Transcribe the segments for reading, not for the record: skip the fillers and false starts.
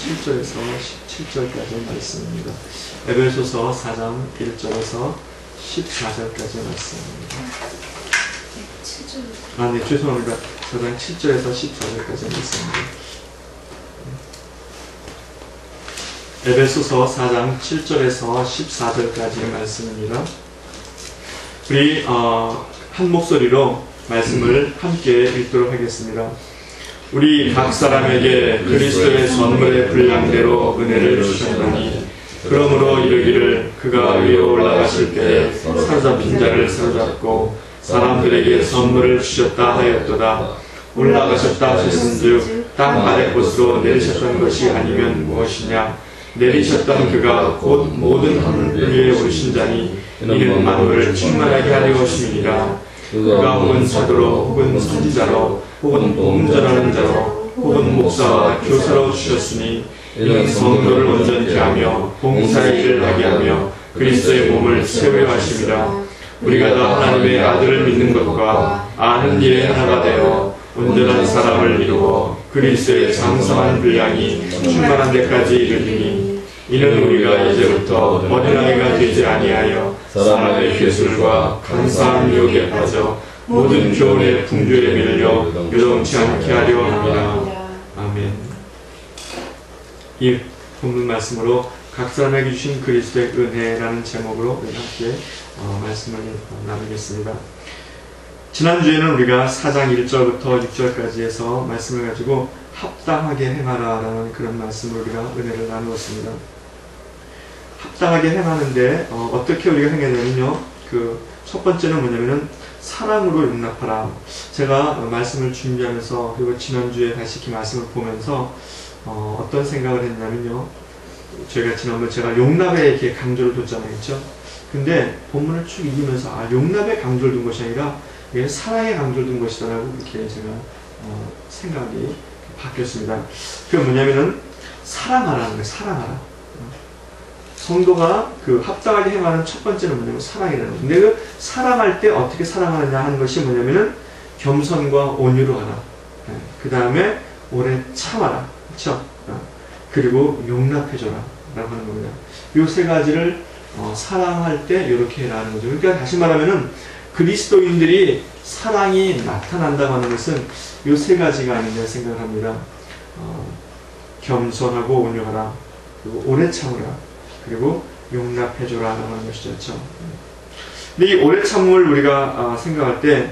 7절에서 17절까지 말씀입니다. 에베소서 4장 1절에서 14절까지 말씀입니다. 네, 죄송합니다. 4장 7절에서 14절까지 말씀입니다. 에베소서 4장 7절에서 14절까지 말씀입니다. 우리 한 목소리로 말씀을 함께 읽도록 하겠습니다. 우리 각 사람에게 그리스도의 선물의 분량대로 은혜를 주셨나니 그러므로 이르기를 그가 위로 올라가실 때에 사로잡힌 자를 사로잡고 사람들에게 선물을 주셨다 하였도다. 올라가셨다 하셨은즉 땅 아래 곳으로 내리셨던 것이 아니면 무엇이냐. 내리셨던 그가 곧 모든 하늘 위에 오르신 자니 이는 만물을 충만하게 하려 오심이니라. 그가 혹은 사도로 혹은 선지자로 혹은 복음 전하는 자로 혹은 목사와 교사로 주셨으니 이는 성도를 온전케 하며 봉사의 일을 하게 하며 그리스도의 몸을 세우려 하심이라. 우리가 다 하나님의 아들을 믿는 것과 아는 일에 하나가 되어 온전한 사람을 이루어 그리스도의 장성한 분량이 충만한 데까지 이르리니 이는 우리가 이제부터 어린아이가 되지 아니하여 사람의 괴술과 간사한 유혹에 빠져 모든 교훈의 풍조에 밀려 요동치 않게 하려 합니다. 아멘. 이 본문 말씀으로 각 사람에게 주신 그리스도의 은혜라는 제목으로 우리 함께 말씀을 나누겠습니다. 지난주에는 우리가 4장 1절부터 6절까지 해서 말씀을 가지고 합당하게 행하라 라는 그런 말씀으로 우리가 은혜를 나누었습니다. 합당하게 행하는데 어떻게 우리가 행해야 되냐면요, 첫 번째는 뭐냐면은 사랑으로 용납하라. 제가 말씀을 준비하면서 그리고 지난주에 다시 이렇게 말씀을 보면서 어떤 생각을 했냐면요, 지난번에 제가 용납에 이렇게 강조를 뒀잖아요, 그렇죠? 근데 본문을 쭉 읽으면서 용납에 강조를 둔 것이 아니라 이게 사랑에 강조를 둔 것이다라고 이렇게 제가 생각이 바뀌었습니다. 그게 뭐냐면은 사랑하라는 거예요. 사랑하라. 성도가 합당하게 행하는 첫 번째는 뭐냐면 사랑이라는 거예요. 근데 그 사랑할 때 어떻게 사랑하느냐 하는 것이 뭐냐면은 겸손과 온유로 하라. 그 다음에 오래 참아라. 그렇죠? 그리고 용납해줘라 라고 하는 겁니다. 이 세 가지를 사랑할 때 이렇게 해라 하는 거죠. 그러니까 다시 말하면은 그리스도인들이 사랑이 나타난다고 하는 것은 이 세 가지가 아닌가 생각을 합니다. 겸손하고 온유하라. 그리고 오래 참으라. 그리고 용납해줘라 하는 것이죠. 근데 이 오래 참음을 우리가 생각할 때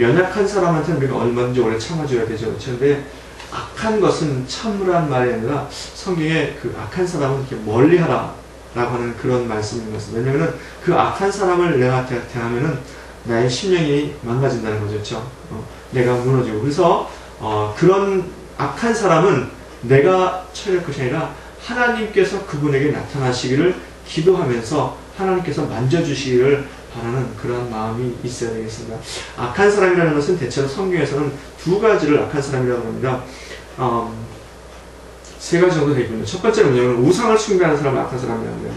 연약한 사람한테는 우리가 얼마든지 오래 참아줘야 되죠. 그런데 악한 것은 참으란 말이 아니라 성경에 그 악한 사람은 이렇게 멀리하라 라고 하는 그런 말씀인 것입니다. 왜냐하면 그 악한 사람을 내가 대하면은 나의 심령이 망가진다는 거죠. 그렇죠? 내가 무너지고. 그래서 그런 악한 사람은 내가 처리할 것이 아니라 하나님께서 그분에게 나타나시기를 기도하면서 하나님께서 만져주시기를 바라는 그런 마음이 있어야 되겠습니다. 악한 사람이라는 것은 대체로 성경에서는 두 가지를 악한 사람이라고 합니다. 세 가지 정도 되어 있군요. 첫 번째는 뭐냐면 우상을 숭배하는 사람을 악한 사람이라고 해요.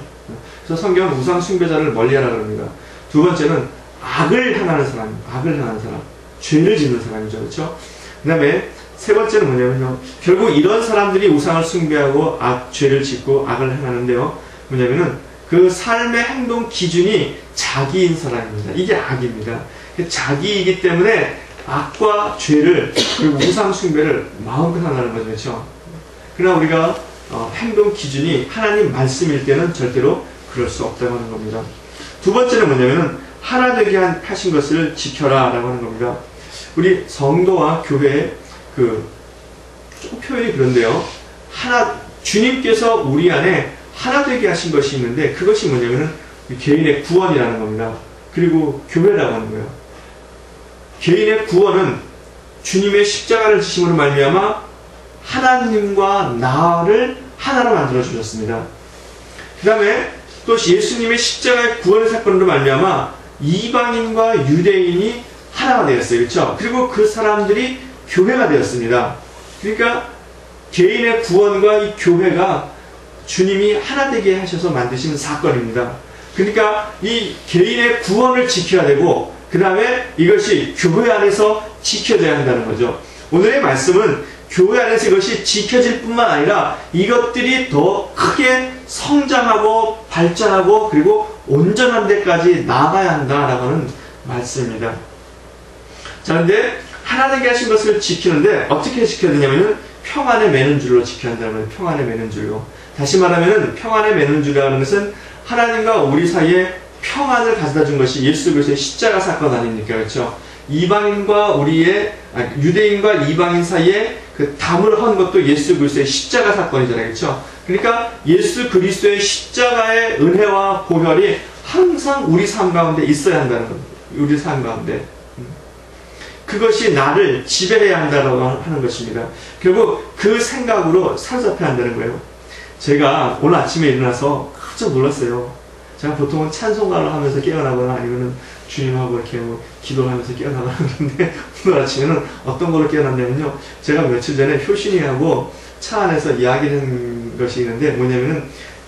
그래서 성경은 우상 숭배자를 멀리하라 그럽니다. 두 번째는 악을 행하는 사람, 죄를 짓는 사람이죠. 그렇죠? 그 다음에 세 번째는 뭐냐면요, 결국 이런 사람들이 우상을 숭배하고 죄를 짓고 악을 행하는데요, 뭐냐면은 그 삶의 행동 기준이 자기인 사람입니다. 이게 악입니다. 자기이기 때문에 악과 죄를 그리고 우상 숭배를 마음껏 한다는 거죠. 그렇죠? 그러나 우리가 행동 기준이 하나님 말씀일 때는 절대로 그럴 수 없다고 하는 겁니다. 두 번째는 뭐냐면은 하나 되게 하신 것을 지켜라 라고 하는 겁니다. 우리 성도와 교회의 좀 표현이 그런데요, 주님께서 우리 안에 하나 되게 하신 것이 있는데 그것이 뭐냐면은 개인의 구원이라는 겁니다. 그리고 교회라고 하는 거예요. 개인의 구원은 주님의 십자가를 지심으로 말미암아 하나님과 나를 하나로 만들어 주셨습니다. 그 다음에 또 예수님의 십자가의 구원의 사건으로 말미암아 이방인과 유대인이 하나가 되었어요. 그렇죠? 그리고 그 사람들이 교회가 되었습니다. 그러니까 개인의 구원과 이 교회가 주님이 하나 되게 하셔서 만드신 사건입니다. 그러니까 이 개인의 구원을 지켜야 되고 그 다음에 이것이 교회 안에서 지켜져야 한다는 거죠. 오늘의 말씀은 교회 안에서 이것이 지켜질 뿐만 아니라 이것들이 더 크게 성장하고 발전하고 그리고 온전한 데까지 나아가야 한다라고 하는 말씀입니다. 자, 근데 하나님께 하신 것을 지키는데 어떻게 지켜야 되냐면은 평안에 매는 줄로 지켜야 한다는 거예요. 평안에 매는 줄로. 다시 말하면은 평안에 매는 줄이라는 것은 하나님과 우리 사이에 평안을 가져다 준 것이 예수 그리스도의 십자가 사건 아닙니까? 그렇죠? 이방인과 유대인과 이방인 사이에 그 담을 헌 것도 예수 그리스도의 십자가 사건이잖아요. 그렇죠? 그러니까 예수 그리스도의 십자가의 은혜와 보혈이 항상 우리 삶 가운데 있어야 한다는 겁니다. 우리 삶 가운데. 그것이 나를 지배해야 한다고 하는 것입니다. 결국 그 생각으로 사로잡혀야 한다는 거예요. 제가 오늘 아침에 일어나서 깜짝 놀랐어요. 제가 보통은 찬송가를 하면서 깨어나거나 아니면은 주님하고 이렇게 뭐 기도를 하면서 깨어나거나 그러는데 오늘 아침에는 어떤 걸로 깨어났냐면요. 제가 며칠 전에 효신이하고 차 안에서 이야기를 한 것이 있는데 뭐냐면은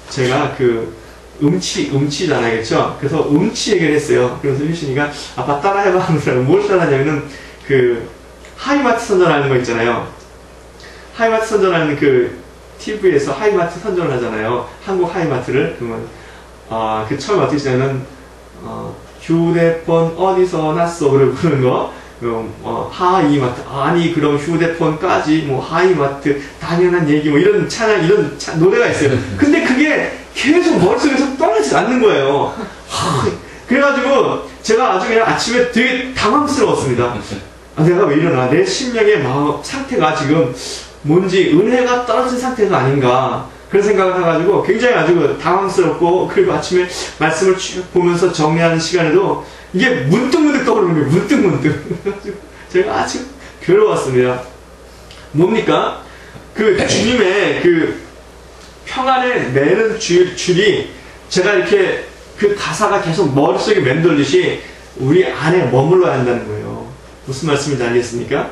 제가 그 음치잖아요. 그렇죠? 그래서 음치 얘기를 했어요. 그래서 효신이가 아빠 따라해봐 하면서 뭘 따라하냐면은 그 하이마트 선전하는 거 있잖아요. 하이마트 선전하는 그 TV에서 하이마트 선전을 하잖아요. 한국 하이마트를. 그러면 그 처음 어떻게 시작하면 휴대폰 어디서 났어? 그러는 거. 하이마트. 아니 그럼 휴대폰까지 뭐 하이마트 당연한 얘기 뭐 이런 찬양 이런 노래가 있어요. 근데 그게 계속 머릿속에서 떠나지 않는 거예요. 그래가지고 제가 아주 그냥 아침에 되게 당황스러웠습니다. 내가 왜 이러나? 내 심령의 마음 상태가 지금 뭔지 은혜가 떨어진 상태가 아닌가 그런 생각을 해가지고 굉장히 아주 당황스럽고 그리고 아침에 말씀을 쭉 보면서 정리하는 시간에도 이게 문득문득 떠오르는 거예요. 문득문득. 제가 아주 괴로웠습니다. 뭡니까? 그 주님의 그 평안에 매는 줄이 제가 이렇게 그 가사가 계속 머릿속에 맴돌듯이 우리 안에 머물러야 한다는 거예요. 무슨 말씀인지 알겠습니까?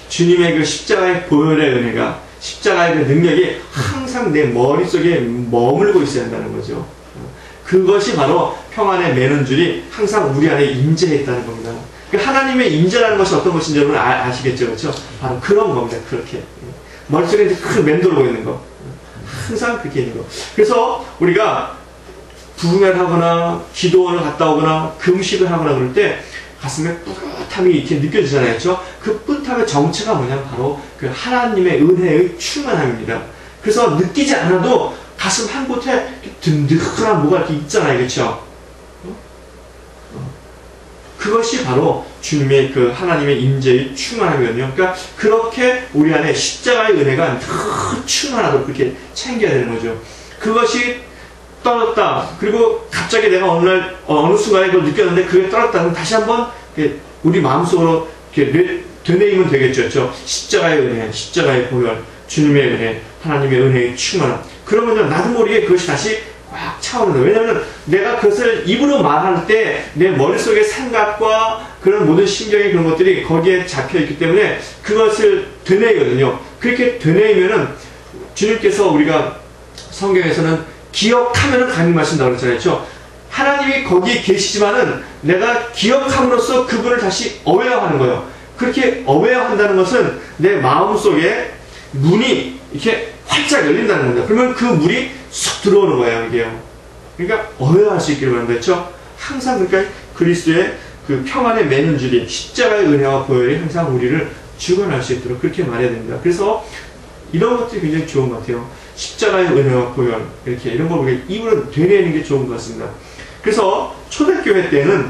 주님의 그 십자가의 보혈의 은혜가 십자가의 그 능력이 항상 내 머릿속에 머물고 있어야 한다는 거죠. 그것이 바로 평안에 매는 줄이 항상 우리 안에 임재했다는 겁니다. 하나님의 임재라는 것이 어떤 것인지 여러분 아시겠죠? 그렇죠? 바로 그런 겁니다. 그렇게. 머릿속에 큰 맴돌고 있는 거. 항상 그렇게 있는 거. 그래서 우리가 부흥회를 하거나 기도원을 갔다 오거나 금식을 하거나 그럴 때 가슴에 뿌듯함이 이렇게 느껴지잖아요. 그렇죠? 그 뿌듯함의 정체가 뭐냐면 바로 그 하나님의 은혜의 충만함입니다. 그래서 느끼지 않아도 가슴 한 곳에 든든한 뭐가 이렇게 있잖아요. 그렇죠? 그것이 바로 주님의 그 하나님의 임재의 충만함이거든요. 그러니까 그렇게 우리 안에 십자가의 은혜가 더 충만하도록 그렇게 챙겨야 되는 거죠. 그것이 떨어졌다. 그리고 갑자기 내가 어느 순간에 그걸 느꼈는데 그게 떨어졌다. 그럼 다시 한번 우리 마음속으로 이렇게 되뇌이면 되겠죠. 그렇죠? 십자가의 은혜, 십자가의 보혈, 주님의 은혜, 하나님의 은혜의 충만함. 그러면요, 나도 모르게 그것이 다시 꽉 차오르는 거예요. 왜냐하면 내가 그것을 입으로 말할 때 내 머릿속의 생각과 그런 모든 신경의 그런 것들이 거기에 잡혀있기 때문에 그것을 되뇌이거든요. 그렇게 되뇌이면은 주님께서 우리가 성경에서는 기억하면은 감임하신다고 그랬잖아요. 그렇죠? 하나님이 거기에 계시지만은 내가 기억함으로써 그분을 다시 어웨어하는 거예요. 그렇게 어웨어한다는 것은 내 마음속에 문이 이렇게 활짝 열린다는 겁니다. 그러면 그 물이 쑥 들어오는 거예요. 이게요. 그러니까 어웨어할 수 있기를 바랍니다. 그렇죠? 항상 그러니까 그리스도의 그 평안에 매는 줄이 십자가의 은혜와 보혈이 항상 우리를 주관할 수 있도록 그렇게 말해야 됩니다. 그래서 이런 것들이 굉장히 좋은 것 같아요. 십자가의 은혜와 보혈 이렇게 이런 걸 우리 입으로 되뇌이는 게 좋은 것 같습니다. 그래서 초대교회 때는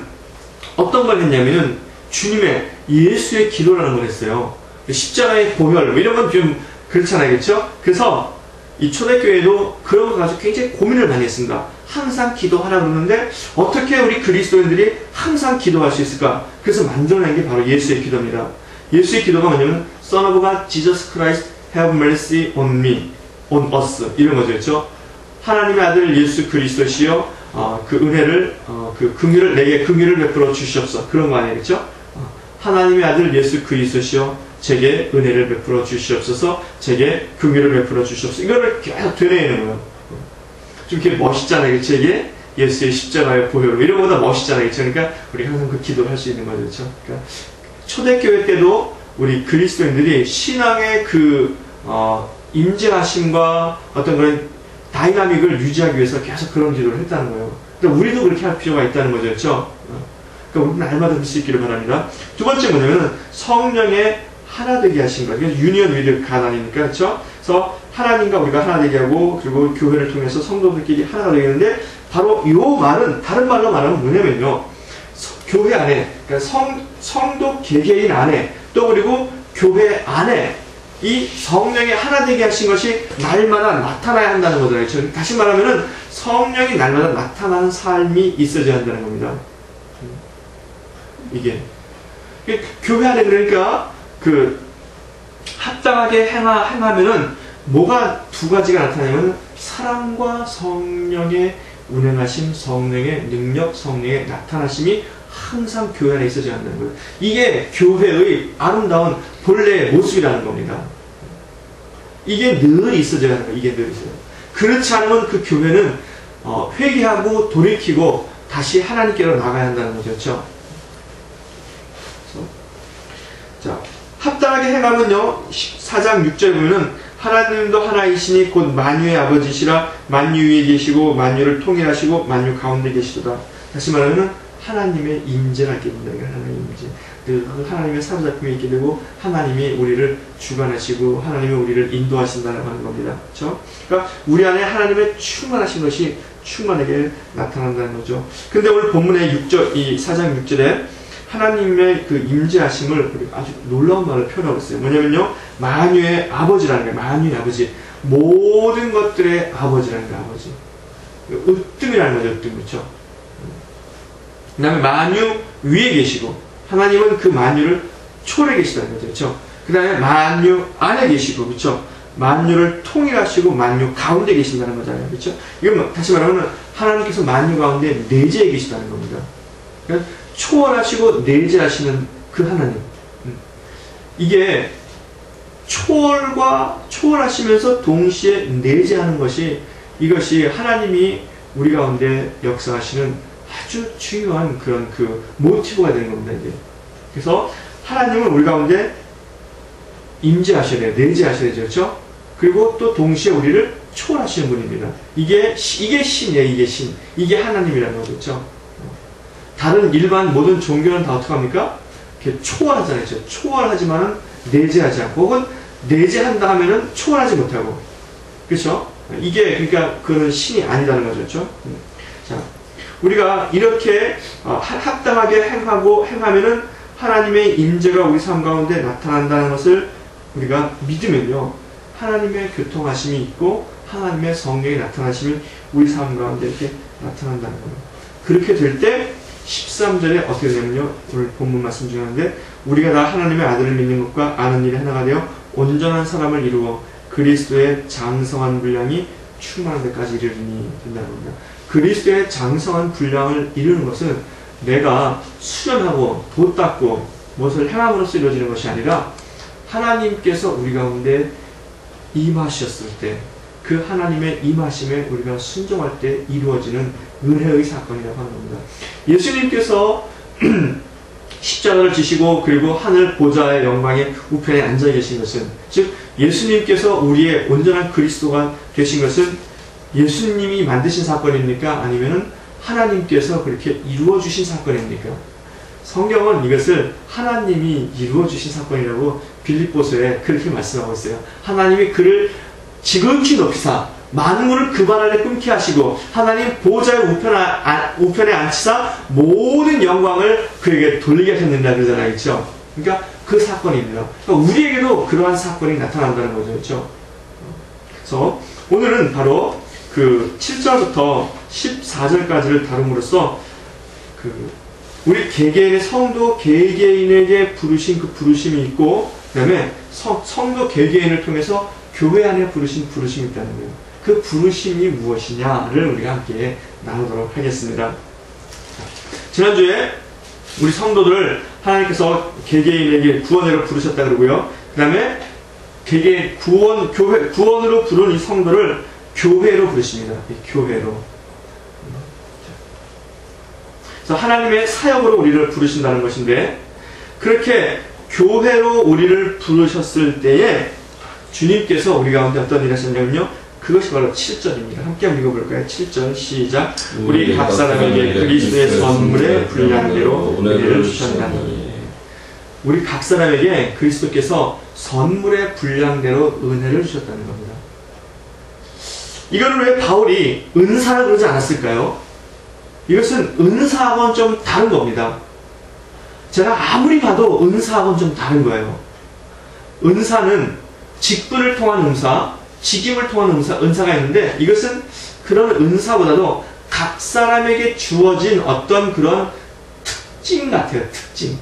어떤 걸 했냐면은 주님의 예수의 기도라는 걸 했어요. 십자가의 보혈 이런 건 좀 그렇잖아요. 그렇죠? 그래서 이 초대교회도 그런 거 가지고 굉장히 고민을 많이 했습니다. 항상 기도하라 그러는데 어떻게 우리 그리스도인들이 항상 기도할 수 있을까? 그래서 만들어낸 게 바로 예수의 기도입니다. 예수의 기도가 뭐냐면 Son of God, Jesus Christ, have mercy on me, on us 이런 거죠. 그렇죠? 하나님의 아들 예수 그리스도시여 그 은혜를 그 긍휼을 내게 긍휼을 베풀어 주시옵소서 그런 거 아니에요. 그렇죠? 하나님의 아들 예수 그리스도시여 제게 은혜를 베풀어 주시옵소서 제게 긍휼을 베풀어 주시옵소서 이거를 계속 되뇌이는 거예요. 좀 이렇게 멋있잖아요. 그렇죠? 이게 예수의 십자가의 보혈로 이런 거보다 멋있잖아요. 그렇죠? 그러니까 우리 항상 그 기도를 할 수 있는 거죠. 그렇죠? 그러니까 초대교회 때도 우리 그리스도인들이 신앙의 임재하심과 어떤 그런 다이나믹을 유지하기 위해서 계속 그런 기도를 했다는 거예요. 그러니까 우리도 그렇게 할 필요가 있다는 거죠. 그렇죠? 그러니까 우리는 날마다 할 수 있기를 바랍니다. 두 번째 뭐냐면 성령의 하나 되게 하신 것. 그래서 유니언 위드 갓 아닙니까? 그렇죠? 그래서 하나님과 우리가 하나 되게 하고 그리고 교회를 통해서 성도들끼리 하나가 되겠는데 바로 이 말은 다른 말로 말하면 뭐냐면요. 교회 안에 그러니까 성도 개개인 안에 또 그리고 교회 안에 이 성령이 하나 되게 하신 것이 날마다 나타나야 한다는 거잖아요. 다시 말하면은 성령이 날마다 나타나는 삶이 있어야 한다는 겁니다. 이게 교회 안에 그러니까 합당하게 행하면은 뭐가 두 가지가 나타나냐면 사랑과 성령의 운행하심, 성령의 능력, 성령의 나타나심이 항상 교회 안에 있어야 한다는 거예요. 이게 교회의 아름다운 본래의 모습이라는 겁니다. 이게 늘 있어야 하는 거예요. 이게 늘 있어요. 그렇지 않으면 그 교회는 회개하고 돌이키고 다시 하나님께로 나가야 한다는 거죠. 그렇죠? 자, 합당하게 행하면요 14장 6절 보면은 하나님도 하나이시니 곧 만유의 아버지시라 만유 위에 계시고 만유를 통일하시고 만유 가운데 계시도다. 다시 말하면 하나님의 임재를 알게 된다. 하나님의 임재. 그 하나님의 사로잡힘이 있게 되고 하나님이 우리를 주관하시고 하나님이 우리를 인도하신다는 하는 겁니다. 그렇죠? 그러니까 우리 안에 하나님의 충만하신 것이 충만하게 나타난다는 거죠. 근데 오늘 본문의 6절, 이 4장 6절에 하나님의 그 임재하심을 아주 놀라운 말을 표현하고 있어요. 뭐냐면요, 만유의 아버지라는 거예요. 만유의 아버지. 모든 것들의 아버지라는 거예요. 아버지. 으뜸이라는 거죠. 으뜸. 그렇죠? 그 다음에 만유 위에 계시고 하나님은 그 만유를 초월해 계시다는 거죠. 그렇죠? 그 다음에 만유 안에 계시고 그렇죠? 만유를 통일하시고 만유 가운데 계신다는 거잖아요. 그렇죠? 이건 다시 말하면 하나님께서 만유 가운데 내재해 계시다는 겁니다. 그러니까 초월하시고 내재하시는 그 하나님. 이게 초월하시면서 동시에 내재하는 이것이 하나님이 우리 가운데 역사하시는 아주 중요한 그런 모티브가 되는 겁니다. 이게. 그래서 하나님은 우리 가운데 임재하셔야 돼요. 내재하셔야 되죠. 그렇죠? 그리고 또 동시에 우리를 초월하시는 분입니다. 이게 신이에요. 이게 신. 이게 하나님이라는 거죠. 그렇죠? 다른 일반 모든 종교는 다 어떻게 합니까? 이렇게 초월하잖아요. 그렇죠? 초월하지만은 내재하지 않고 혹은 내재한다 하면은 초월하지 못하고. 그렇죠? 이게 그러니까 그런 신이 아니라는 거죠. 그렇죠? 자, 우리가 이렇게 합당하게 행하면은 하나님의 임재가 우리 삶 가운데 나타난다는 것을 우리가 믿으면요, 하나님의 교통하심이 있고 하나님의 성령이 나타나심이 우리 삶 가운데 이렇게 나타난다는 거예요. 그렇게 될 때 13절에 어떻게 되냐면요, 오늘 본문 말씀 중에 하는데 우리가 다 하나님의 아들을 믿는 것과 아는 일이 하나가 되어 온전한 사람을 이루어 그리스도의 장성한 분량이 충만한 데까지 이르리니 된다는 겁니다. 그리스도의 장성한 분량을 이루는 것은 내가 수련하고 도 닦고 무엇을 행함으로써 이루어지는 것이 아니라 하나님께서 우리 가운데 임하셨을 때 그 하나님의 임하심에 우리가 순종할 때 이루어지는 은혜의 사건이라고 하는 겁니다. 예수님께서 십자가를 지시고 그리고 하늘 보좌의 영광의 우편에 앉아 계신 것은, 즉 예수님께서 우리의 온전한 그리스도가 되신 것은 예수님이 만드신 사건입니까? 아니면은 하나님께서 그렇게 이루어 주신 사건입니까? 성경은 이것을 하나님이 이루어 주신 사건이라고 빌립보서에 그렇게 말씀하고 있어요. 하나님이 그를 지극히 높이사 만물을 그 발 아래 끊게 하시고 하나님 보좌의 우편에 앉히사 모든 영광을 그에게 돌리게 하셨는다 그러잖아요. 그렇죠? 그러니까 그 사건입니다. 그러니까 우리에게도 그러한 사건이 나타난다는 거죠. 그렇죠? 그래서 오늘은 바로 그 7절부터 14절까지를 다룸으로써 우리 개개인의 성도 개개인에게 부르신 그 부르심이 있고, 그 다음에 성도 개개인을 통해서 교회 안에 부르신 부르심이 있다는 거예요. 그 부르심이 무엇이냐를 우리가 함께 나누도록 하겠습니다. 지난주에 우리 성도들을 하나님께서 개개인에게 구원으로 부르셨다 그러고요. 그 다음에 개개인 구원으로 부른 이 성도를 교회로 부르십니다. 교회로. 그래서 하나님의 사역으로 우리를 부르신다는 것인데, 그렇게 교회로 우리를 부르셨을 때에 주님께서 우리 가운데 어떤 일을 하셨냐면요. 그것이 바로 7절입니다. 함께 한번 읽어볼까요? 7절 시작. 우리 각 사람에게 그리스도의 선물의 분량대로 은혜를 주셨나니. 우리 각 사람에게 그리스도께서 선물의 분량대로 은혜를 주셨다는 겁니다. 이거는 왜 바울이 은사라고 그러지 않았을까요? 이것은 은사하고는 좀 다른 겁니다. 제가 아무리 봐도 은사하고는 좀 다른 거예요. 은사는 직분을 통한 은사, 직임을 통한 은사가 있는데 이것은 그런 은사보다도 각 사람에게 주어진 어떤 그런 특징 같아요. 특징.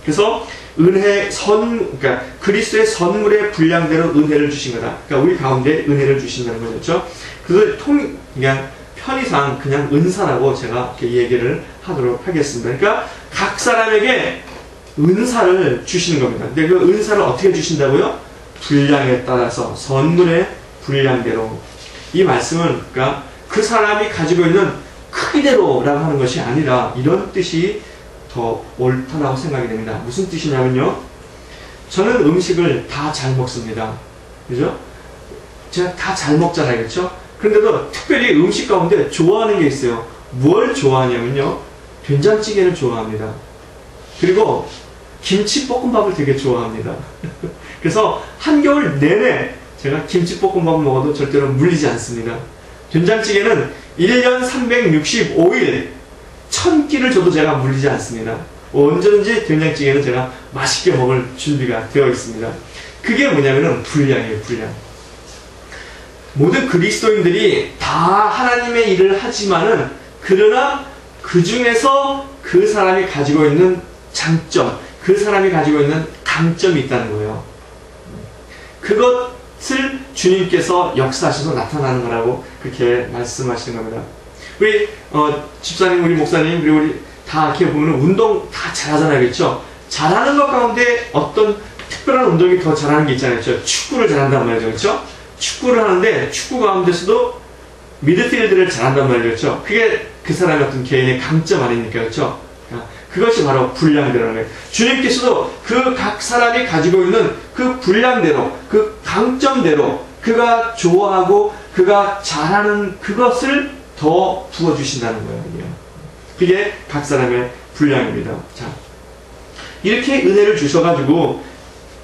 그래서 그러니까 그리스도의 선물의 분량대로 은혜를 주신 거다. 그러니까 우리 가운데 은혜를 주신다는 거죠. 그래서 그냥 편의상 그냥 은사라고 제가 이렇게 얘기를 하도록 하겠습니다. 그러니까 각 사람에게 은사를 주시는 겁니다. 근데 그 은사를 어떻게 주신다고요? 분량에 따라서 선물의 분량대로. 이 말씀은 그러니까 그 사람이 가지고 있는 크기대로라고 하는 것이 아니라 이런 뜻이 더 옳다라고 생각이 됩니다. 무슨 뜻이냐면요. 저는 음식을 다 잘 먹습니다. 그죠? 제가 다 잘 먹잖아요. 그렇죠? 그런데도 특별히 음식 가운데 좋아하는 게 있어요. 뭘 좋아하냐면요. 된장찌개를 좋아합니다. 그리고 김치볶음밥을 되게 좋아합니다. 그래서 한겨울 내내 제가 김치볶음밥 먹어도 절대로 물리지 않습니다. 된장찌개는 1년 365일 1000끼를 줘도 제가 물리지 않습니다. 언제든지 된장찌개는 제가 맛있게 먹을 준비가 되어 있습니다. 그게 뭐냐면은 분량이에요. 분량. 모든 그리스도인들이 다 하나님의 일을 하지만은 그러나 그 중에서 그 사람이 가지고 있는 장점, 그 사람이 가지고 있는 강점이 있다는 거예요. 그것을 주님께서 역사하셔서 나타나는 거라고 그렇게 말씀하시는 겁니다. 우리 집사님, 우리 목사님, 그리고 우리 다 이렇게 보면 운동 다 잘하잖아요. 그렇죠? 잘하는 것 가운데 어떤 특별한 운동이 더 잘하는 게 있잖아요. 그렇죠? 축구를 잘한단 말이죠. 그렇죠? 축구를 하는데 축구 가운데서도 미드필드를 잘한단 말이죠. 그렇죠? 그게 그 사람의 어떤 개인의 강점 아닙니까? 그렇죠? 그것이 바로 분량대로라는 거예요. 주님께서도 그 각 사람이 가지고 있는 그 분량대로, 그 강점대로 그가 좋아하고 그가 잘하는 그것을 더 부어주신다는 거예요. 그게 각 사람의 분량입니다. 자, 이렇게 은혜를 주셔가지고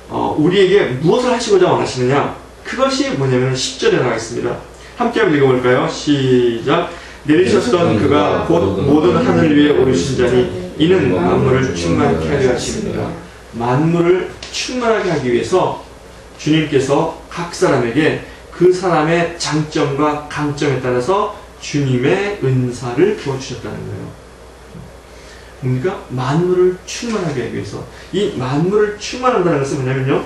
우리에게 무엇을 하시고자 원하시느냐? 그것이 뭐냐면 10절에 나와 있습니다. 함께 한번 읽어볼까요? 시작. 내리셨던 그가 곧 모든 하늘 위에 오르신 자니 이는 만물을 충만케 하려 하십니다. 만물을 충만하게 하기 위해서 주님께서 각 사람에게 그 사람의 장점과 강점에 따라서 주님의 은사를 부어주셨다는 거예요. 뭡니까? 만물을 충만하게 하기 위해서. 이 만물을 충만한다는 것은 뭐냐면요.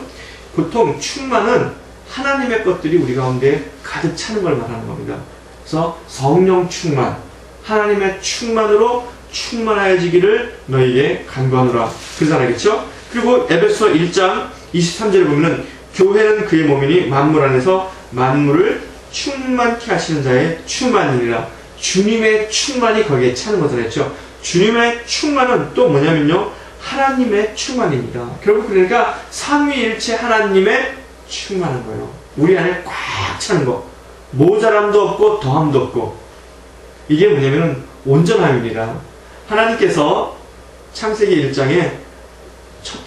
보통 충만은 하나님의 것들이 우리 가운데 가득 차는 걸 말하는 겁니다. 그래서 성령 충만, 하나님의 충만으로 충만해지기를 너희에게 간구하노라. 그러잖아요. 그렇죠? 그리고 에베소 1장 23절에 보면은 교회는 그의 몸이니 만물 안에서 만물을 충만케 하시는 자의 충만이니라. 주님의 충만이 거기에 차는 거잖아요. 그렇죠? 주님의 충만은 또 뭐냐면요. 하나님의 충만입니다. 결국 그러니까 삼위일체 하나님의 충만한 거예요. 우리 안에 꽉 차는 거. 모자람도 없고 더함도 없고. 이게 뭐냐면은 온전함입니다. 하나님께서 창세기 1장에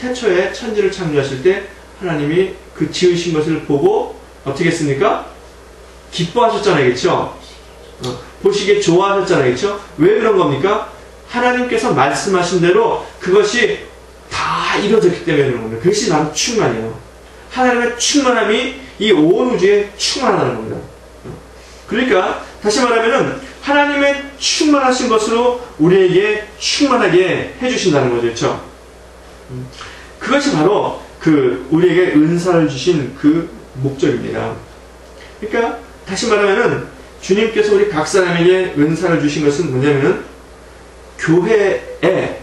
태초에 천지를 창조하실 때 하나님이 그 지으신 것을 보고 어떻게 했습니까? 기뻐하셨잖아요. 그렇죠? 보시기에 좋아하셨잖아요. 그렇죠? 왜 그런 겁니까? 하나님께서 말씀하신 대로 그것이 다 이루어졌기 때문에 그런 겁니다. 그것이 바로 충만이에요. 하나님의 충만함이 이 온 우주에 충만하다는 겁니다. 그러니까 다시 말하면은 하나님의 충만하신 것으로 우리에게 충만하게 해주신다는 거죠. 그렇죠? 그것이 바로 그 우리에게 은사를 주신 그 목적입니다. 그러니까 다시 말하면은 주님께서 우리 각 사람에게 은사를 주신 것은 뭐냐면은 교회에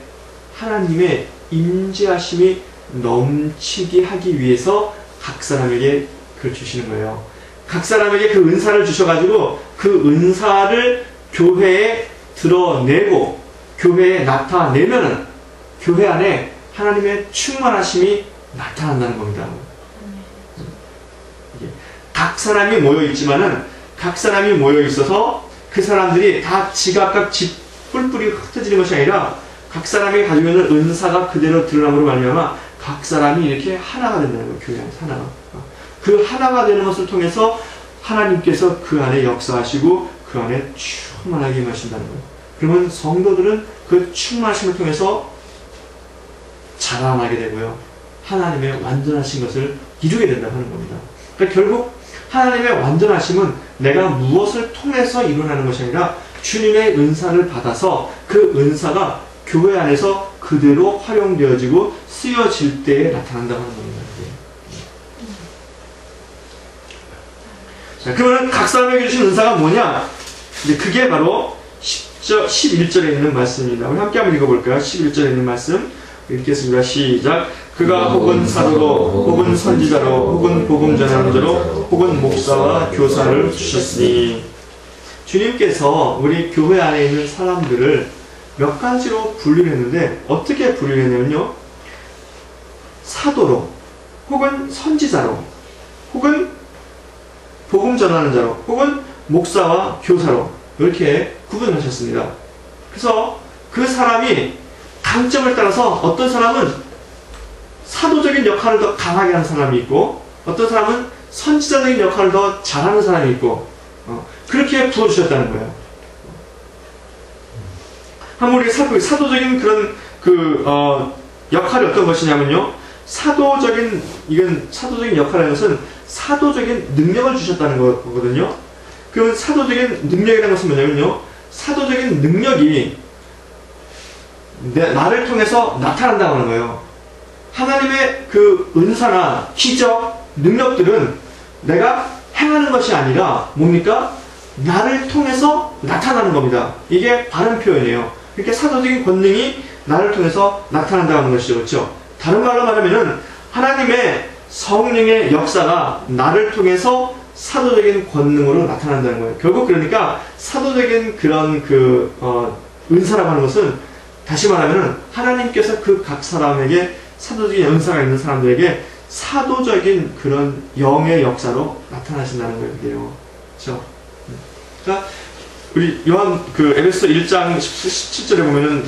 하나님의 임재하심이 넘치게 하기 위해서 각 사람에게 그걸 주시는 거예요. 각 사람에게 그 은사를 주셔가지고 그 은사를 교회에 드러내고 교회에 나타내면은 교회 안에 하나님의 충만하심이 나타난다는 겁니다. 각 사람이 모여 있지만은 각 사람이 모여 있어서 그 사람들이 다 지각각 뿔뿔이 흩어지는 것이 아니라 각 사람이 가지고 있는 은사가 그대로 드러남으로 말미암아 각 사람이 이렇게 하나가 된다는 거예요. 교회 안에서 하나가. 그 하나가 되는 것을 통해서 하나님께서 그 안에 역사하시고 그 안에 충만하게 임하신다는 거예요. 그러면 성도들은 그 충만하심을 통해서 자라나게 되고요. 하나님의 완전하신 것을 이루게 된다고 하는 겁니다. 그러니까 결국 하나님의 완전하심은 내가 무엇을 통해서 일어나는 것이 아니라 주님의 은사를 받아서 그 은사가 교회 안에서 그대로 활용되어지고 쓰여질 때에 나타난다고 하는 겁니다. 자, 그러면 각 사람에게 주신 은사가 뭐냐? 근데 그게 바로 11절에 있는 말씀입니다. 우리 함께 한번 읽어볼까요? 11절에 있는 말씀 읽겠습니다. 시작. 그가 혹은 사도로 혹은 선지자로 혹은 복음 전하는 자로 혹은 목사와 교사를 주셨으니, 주님께서 우리 교회 안에 있는 사람들을 몇 가지로 분류를 했는데 어떻게 분류를 했냐면요, 사도로 혹은 선지자로 혹은 복음 전하는 자로 혹은 목사와 교사로 이렇게 구분하셨습니다. 그래서 그 사람이 강점을 따라서 어떤 사람은 사도적인 역할을 더 강하게 하는 사람이 있고 어떤 사람은 선지자적인 역할을 더 잘하는 사람이 있고 그렇게 부어주셨다는 거예요. 한번 우리 사도적인 그런 역할이 어떤 것이냐면요, 사도적인 역할이라는 것은 사도적인 능력을 주셨다는 거거든요. 그 사도적인 능력이라는 것은 뭐냐면요, 사도적인 능력이 나를 통해서 나타난다고 하는 거예요. 하나님의 그 은사나 기적, 능력들은 내가 행하는 것이 아니라 뭡니까? 나를 통해서 나타나는 겁니다. 이게 바른 표현이에요. 이렇게 사도적인 권능이 나를 통해서 나타난다는 것이죠. 그렇죠? 다른 말로 말하면은 하나님의 성령의 역사가 나를 통해서 사도적인 권능으로 나타난다는 거예요. 결국 그러니까 사도적인 그런 은사라고 하는 것은 다시 말하면은 하나님께서 그 각 사람에게 사도적인 은사가 있는 사람들에게 사도적인 그런 영의 역사로 나타나신다는 거예요. 그게요. 그렇죠? 그러니까 우리 요한 에베소 1장 17절에 보면은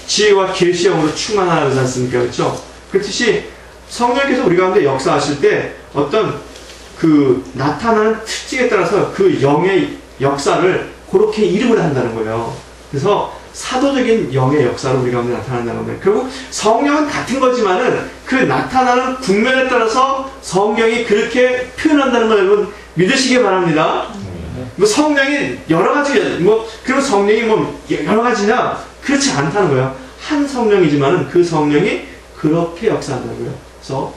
지혜와 계시형으로 충만하지 않습니까? 그렇죠? 그렇듯이 성령께서 우리 가운데 역사하실 때 어떤 나타나는 특징에 따라서 그 영의 역사를 그렇게 이름을 한다는 거예요. 그래서 사도적인 영의 역사로 우리 가운데 나타난다는 겁니다. 결국 성령은 같은 거지만은 그 나타나는 국면에 따라서 성령이 그렇게 표현한다는 걸 여러분 믿으시기 바랍니다. 성령이 여러 가지, 그리고 성령이 여러 가지냐? 그렇지 않다는 거예요. 한 성령이지만은 그 성령이 그렇게 역사한다고요. 그래서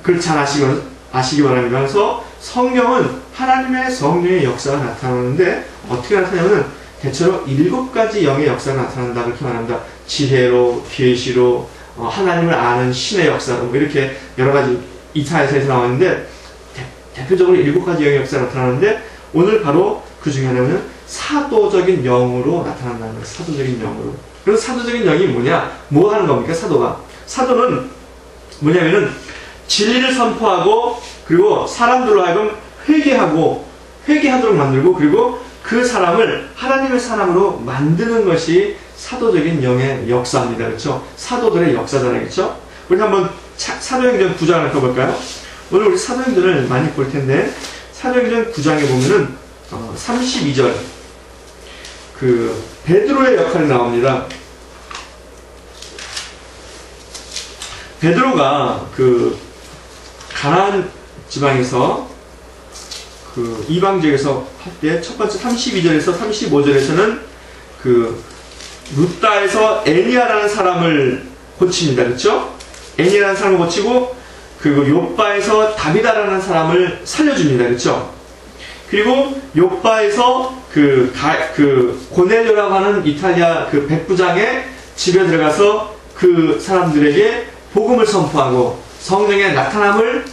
그걸 잘 아시기 바랍니다. 그래서 성경은 하나님의 성령의 역사가 나타나는데 어떻게 나타나냐면 대체로 7가지 영의 역사가 나타난다 그렇게 말합니다. 지혜로, 계시로, 하나님을 아는 신의 역사로 이렇게 여러 가지 이사야서에서 나왔는데 대표적으로 7가지 영의 역사가 나타나는데 오늘 바로 그 중에 하나는 사도적인 영으로 나타난다는 거예요. 사도적인 영으로. 그래서 사도적인 영이 뭐냐? 뭐 하는 겁니까? 사도는 뭐냐면은 진리를 선포하고 그리고 사람들로 하여금 회개하도록 만들고 그리고 그 사람을 하나님의 사람으로 만드는 것이 사도적인 영의 역사입니다. 그렇죠? 사도들의 역사잖아요. 그렇죠? 우리 한번 사도행전 9장을 펴볼까요? 오늘 우리 사도행전을 많이 볼 텐데 사도행전 9장에 보면은 32절 베드로의 역할이 나옵니다. 베드로가 가나안 지방에서 이방 지역에서 할 때 첫 번째 32절에서 35절에서는 루다에서 애니아라는 사람을 고칩니다. 그렇죠? 애니아라는 사람을 고치고 욥바에서 다비다라는 사람을 살려줍니다. 그렇죠? 그리고 욥바에서 고넬료라고 하는 이탈리아 백부장의 집에 들어가서 그 사람들에게 복음을 선포하고 성령의 나타남을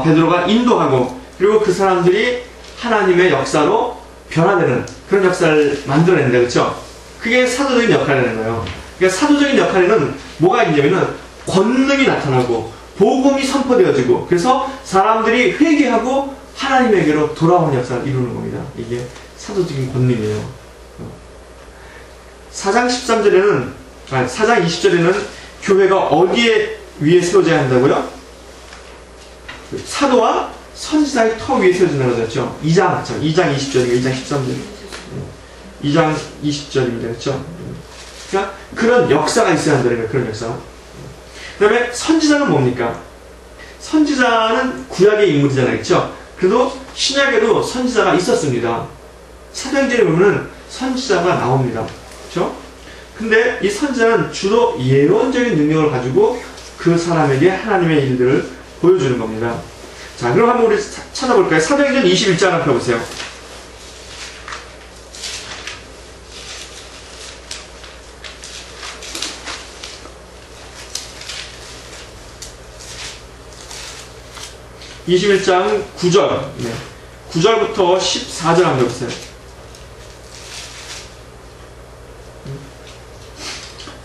베드로가 인도하고 그리고 그 사람들이 하나님의 역사로 변화되는 그런 역사를 만들어낸다. 그렇죠? 그게 사도적인 역할이라는 거예요. 그러니까 사도적인 역할에는 뭐가 있냐면은 권능이 나타나고 복음이 선포되어지고 그래서 사람들이 회개하고 하나님에게로 돌아오는 역사를 이루는 겁니다. 이게 사도적인 권능이에요. 4장 13절에는, 4장 20절에는 교회가 어디에 위에 세워져야 한다고요? 사도와 선지자의 터 위에 세워진다고 그랬죠. 2장 20절인가 2장 13절. 2장 20절입니다. 그렇죠? 그러니까 그런 역사가 있어야 한다는 거예요. 그런 역사. 그 다음에 선지자는 뭡니까? 선지자는 구약의 인물이잖아요. 그렇죠? 그래도 신약에도 선지자가 있었습니다. 사도행전에 보면은 선지자가 나옵니다. 그렇죠? 근데 이 선지자는 주로 예언적인 능력을 가지고 그 사람에게 하나님의 일들을 보여주는 겁니다. 자, 그럼 한번 우리 찾아볼까요? 사도행전 21장 한번 펴보세요. (21장) 9절 9절부터 14절 한번 해보세요.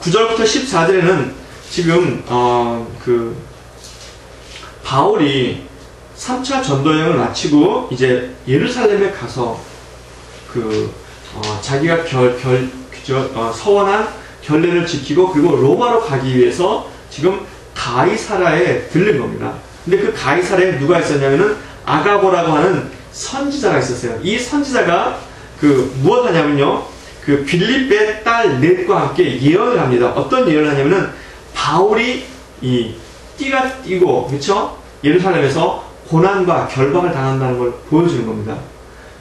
9절부터 14절에는 지금 바울이 3차 전도여행을 마치고 이제 예루살렘에 가서 자기가 서원한 결례를 지키고 그리고 로마로 가기 위해서 지금 가이사라에 들른 겁니다. 근데 그 가이사라에 누가 있었냐면은 아가보라고 하는 선지자가 있었어요. 이 선지자가 무엇 하냐면요. 빌립의 딸 넷과 함께 예언을 합니다. 어떤 예언을 하냐면은 바울이 띠가 띠고, 그쵸? 예루살렘에서 고난과 결박을 당한다는 걸 보여주는 겁니다.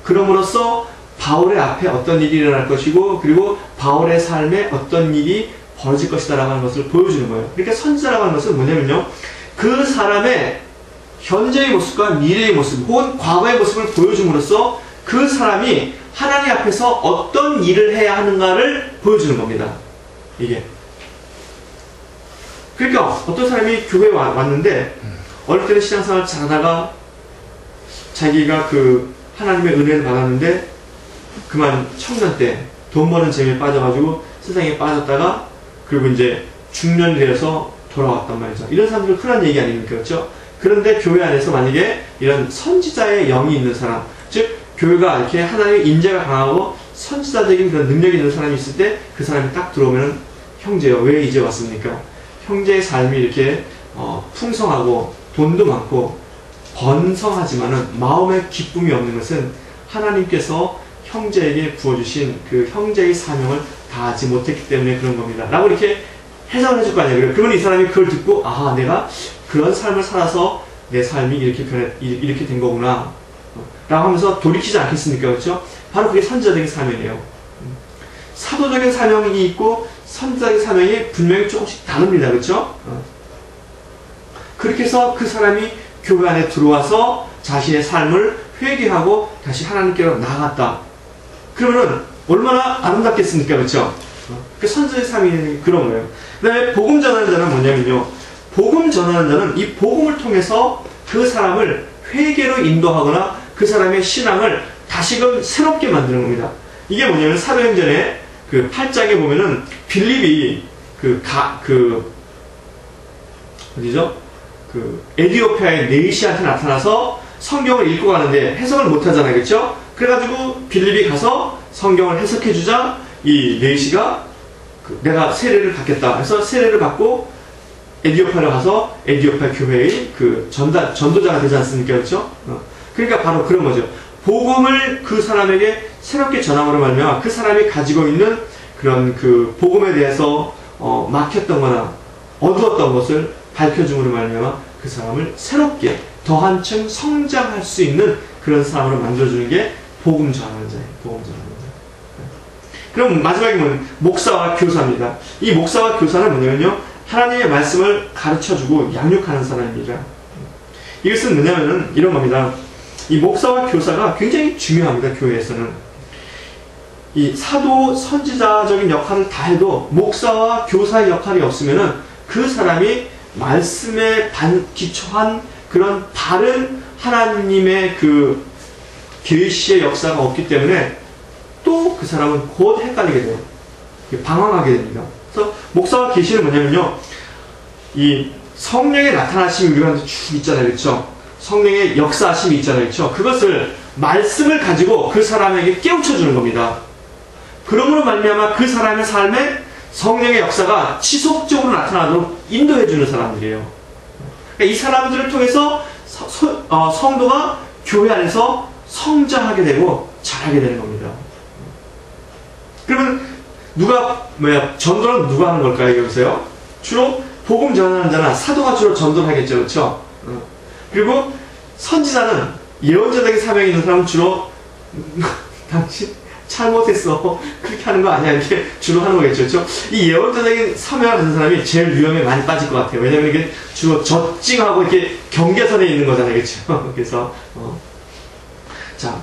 그럼으로써 바울의 앞에 어떤 일이 일어날 것이고, 그리고 바울의 삶에 어떤 일이 벌어질 것이다라고 하는 것을 보여주는 거예요. 그러니까 선지자라고 하는 것은 뭐냐면요. 그 사람의 현재의 모습과 미래의 모습, 혹은 과거의 모습을 보여줌으로써 그 사람이 하나님 앞에서 어떤 일을 해야 하는가를 보여주는 겁니다. 이게. 그러니까 어떤 사람이 교회에 왔는데 어릴 때는 신앙생활 잘하다가 자기가 하나님의 은혜를 받았는데 그만 청년 때 돈 버는 재미에 빠져가지고 세상에 빠졌다가 그리고 이제 중년이 되어서 돌아왔단 말이죠. 이런 사람들은 흔한 얘기 아닙니까? 그렇죠? 그런데 교회 안에서 만약에 이런 선지자의 영이 있는 사람, 즉 교회가 이렇게 하나님의 인재가 강하고 선지자적인 그런 능력이 있는 사람이 있을 때 그 사람이 딱 들어오면 형제요, 왜 이제 왔습니까? 형제의 삶이 이렇게 풍성하고 돈도 많고 번성하지만은 마음에 기쁨이 없는 것은 하나님께서 형제에게 부어주신 그 형제의 사명을 다하지 못했기 때문에 그런 겁니다. 라고 이렇게 해석을 해줄 거 아니에요. 그러면 이 사람이 그걸 듣고 내가 그런 삶을 살아서 내 삶이 이렇게 된 거구나 라고 하면서 돌이키지 않겠습니까? 그렇죠? 바로 그게 선지자적인 사명이에요. 사도적인 사명이 있고 선지자적인 사명이 분명히 조금씩 다릅니다. 그렇죠? 그렇게 해서 그 사람이 교회 안에 들어와서 자신의 삶을 회개하고 다시 하나님께로 나아갔다. 그러면은 얼마나 아름답겠습니까? 그렇죠? 그 선지자의 사명이 그런 거예요. 그 다음에 복음 전하는 자는 뭐냐면요. 복음 전하는 자는 이 복음을 통해서 그 사람을 회개로 인도하거나 그 사람의 신앙을 다시금 새롭게 만드는 겁니다. 이게 뭐냐면 사도행전에 8장에 보면은 빌립이 어디죠? 에디오피아의 네이시한테 나타나서 성경을 읽고 가는데 해석을 못 하잖아요. 그렇죠? 그래가지고 빌립이 가서 성경을 해석해 주자 이 네이시가 내가 세례를 받겠다 해서 세례를 받고 에디오피아로 가서 에디오피아 교회의 전도자가 되지 않습니까? 그렇죠? 그러니까 바로 그런 거죠. 복음을 그 사람에게 새롭게 전함으로 말미암아 그 사람이 가지고 있는 그런 복음에 대해서 막혔던 거나 어두웠던 것을 밝혀줌으로 말미암아 그 사람을 새롭게 더 한층 성장할 수 있는 그런 사람으로 만들어주는 게 복음 전하는 자예요. 복음 전하는 자. 그럼 마지막에 뭐냐면 목사와 교사입니다. 이 목사와 교사는 뭐냐면요. 하나님의 말씀을 가르쳐주고 양육하는 사람입니다. 이것은 뭐냐면은 이런 겁니다. 이 목사와 교사가 굉장히 중요합니다. 교회에서는. 이 사도, 선지자적인 역할을 다 해도 목사와 교사의 역할이 없으면은 그 사람이 말씀에 기초한 그런 바른 하나님의 계시의 역사가 없기 때문에 또 그 사람은 곧 헷갈리게 돼요. 방황하게 됩니다. 그래서 목사와 계시는 뭐냐면요, 이 성령의 나타나심이 우리가 쭉 있잖아요, 그렇죠? 성령의 역사하심이 있잖아요, 그렇죠? 그것을 말씀을 가지고 그 사람에게 깨우쳐 주는 겁니다. 그러므로 말미암아 그 사람의 삶에 성령의 역사가 지속적으로 나타나도록 인도해 주는 사람들이에요. 그러니까 이 사람들을 통해서 성도가 교회 안에서 성장하게 되고 자라게 되는 겁니다. 그러면 전도는 누가 하는 걸까요? 여기서요? 주로 복음 전하는 자나 사도가 주로 전도를 하겠죠, 그렇죠? 그리고 선지자는 예언자적인 사명이 있는 사람은 주로 당신 잘못했어, 그렇게 하는 거 아니야, 이렇게 주로 하는 거겠죠, 그렇죠? 이 예언자적인 사명을 가진 사람이 제일 위험에 많이 빠질 것 같아요. 왜냐면 이게 주로 젖징하고 이렇게 경계선에 있는 거잖아요, 그렇죠? 그래서 자,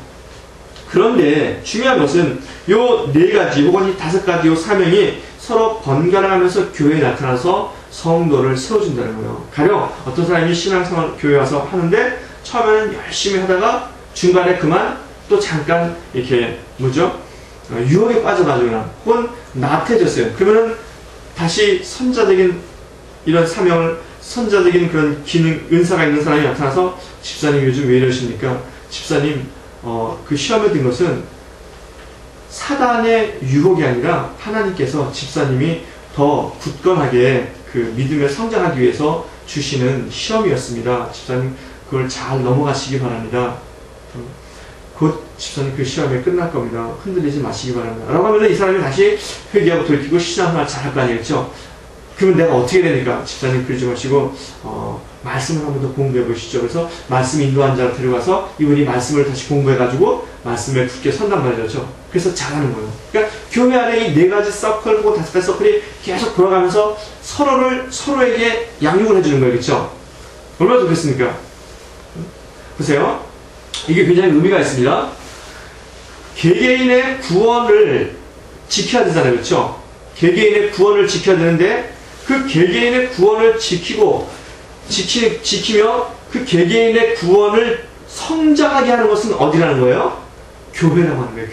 그런데 중요한 것은 요 4가지 혹은 이 5가지 요 사명이 서로 번갈아가면서 교회에 나타나서 성도를 세워준다는 거예요. 가령 어떤 사람이 신앙생활 교회 와서 하는데 처음에는 열심히 하다가 중간에 그만 또 잠깐 이렇게 유혹에 빠져가지거나 혹은 나태해졌어요. 그러면은 다시 선자적인 이런 사명을, 선자적인 그런 기능, 은사가 있는 사람이 나타나서 집사님 요즘 왜 이러십니까? 집사님 그 시험에 든 것은 사단의 유혹이 아니라 하나님께서 집사님이 더 굳건하게 그 믿음에 성장하기 위해서 주시는 시험이었습니다. 집사님 그걸 잘 넘어가시기 바랍니다. 곧 집사님 그 시험이 끝날 겁니다. 흔들리지 마시기 바랍니다. 라고 하면 이 사람이 다시 회개하고 돌이키고 신앙생활 잘할 거 아니겠죠? 그러면 내가 어떻게 되니까? 집사님 그러지 마시고 말씀을 한 번 더 공부해 보시죠. 그래서 말씀 인도한 자를 데려가서 이분이 말씀을 다시 공부해가지고 말씀에 굳게 선단 말이죠. 그래서 잘하는 거예요. 그러니까 교회 안에 이 4가지 서클 혹은 5가지 서클이 계속 돌아가면서 서로에게 양육을 해주는 거예요. 그렇죠? 얼마나 좋겠습니까? 보세요. 이게 굉장히 의미가 있습니다. 개개인의 구원을 지켜야 되잖아요. 그렇죠? 개개인의 구원을 지켜야 되는데 그 개개인의 구원을 지키며 그 개개인의 구원을 성장하게 하는 것은 어디라는 거예요? 교회라고 하는 거예요.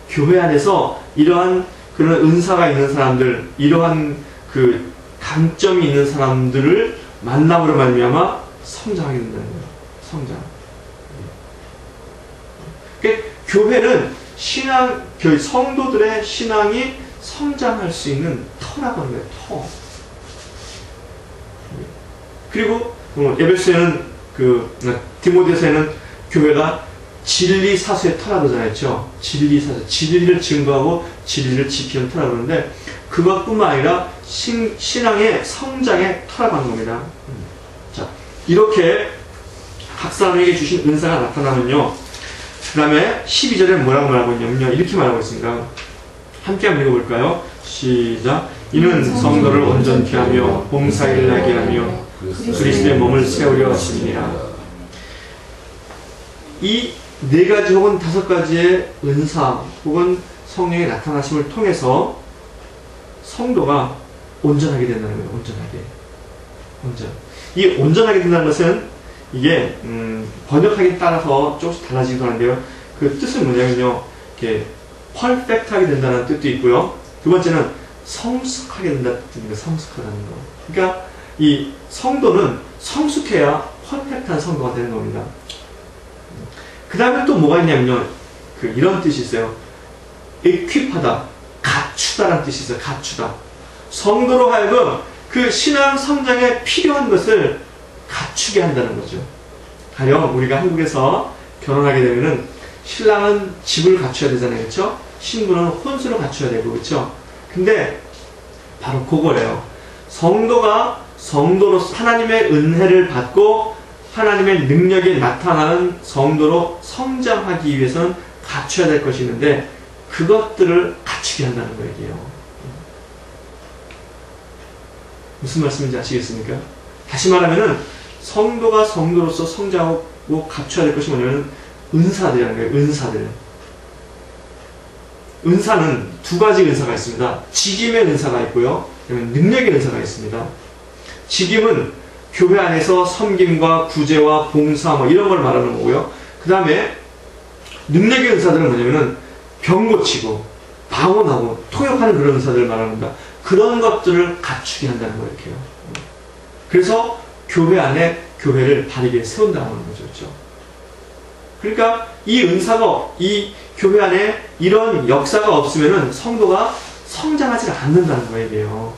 교회 안에서 이러한 그런 은사가 있는 사람들, 이러한 그 강점이 있는 사람들을 만남으로 말미암아 성장하게 된다는 거예요. 성장. 그러니까 교회는 성도들의 신앙이 성장할 수 있는 터라고 하는 거예요. 터. 그리고 에베소에는 디모데서에는 교회가 진리 사수의 터라고 그러잖아요. 진리 사수, 진리를 증거하고 진리를 지키는 터라고 그러는데 그것뿐만 아니라 신앙의 성장의 터라고 하는 겁니다. 자, 이렇게 각 사람에게 주신 은사가 나타나면요, 그 다음에 12절에 뭐라고 말하고 있냐면요, 이렇게 말하고 있습니다. 함께 한번 읽어볼까요? 시작. 이는 성도를 온전케 하며 봉사일을 나게 하며 그리스도의 몸을 세우려 하심이니라. 이 4가지 혹은 5가지의 은사 혹은 성령의 나타나심을 통해서 성도가 온전하게 된다는 거예요. 이 온전하게 된다는 것은 이게 번역하기에 따라서 조금씩 달라지기도 하는데요. 그 뜻은 뭐냐면요, 이렇게 퍼펙트하게 된다는 뜻도 있고요. 두 번째는 성숙하게 된다는 뜻입니다. 성숙하다는 거. 그러니까 이 성도는 성숙해야 퍼펙트한 성도가 되는 겁니다. 그 다음에 또 뭐가 있냐면요, 이런 뜻이 있어요. equip하다, 갖추다라는 뜻이 있어요. 갖추다. 성도로 하여금 그 신앙 성장에 필요한 것을 갖추게 한다는 거죠. 가령 우리가 한국에서 결혼하게 되면은 신랑은 집을 갖춰야 되잖아요. 그렇죠? 신부는 혼수를 갖춰야 되고, 그렇죠? 근데 바로 그거래요. 성도가 성도로서 하나님의 은혜를 받고 하나님의 능력이 나타나는 성도로 성장하기 위해서는 갖춰야 될 것이 있는데 그것들을 갖추게 한다는 거예요. 무슨 말씀인지 아시겠습니까? 다시 말하면은 성도가 성도로서 성장하고 갖춰야 될 것이 뭐냐면 은사들이라는 거예요. 은사는 2가지 은사가 있습니다. 직임의 은사가 있고요, 능력의 은사가 있습니다. 직임은 교회 안에서 섬김과 구제와 봉사 이런 걸 말하는 거고요. 그 다음에 능력의 은사들은 뭐냐면은 병 고치고 방언하고 통역하는 그런 은사들을 말합니다. 그런 것들을 갖추게 한다는 거예요. 이렇게요. 그래서 교회 안에 교회를 바르게 세운다는 거죠. 그렇죠? 그러니까 이 은사가, 이 교회 안에 이런 역사가 없으면은 성도가 성장하지 않는다는 거예요. 이게요.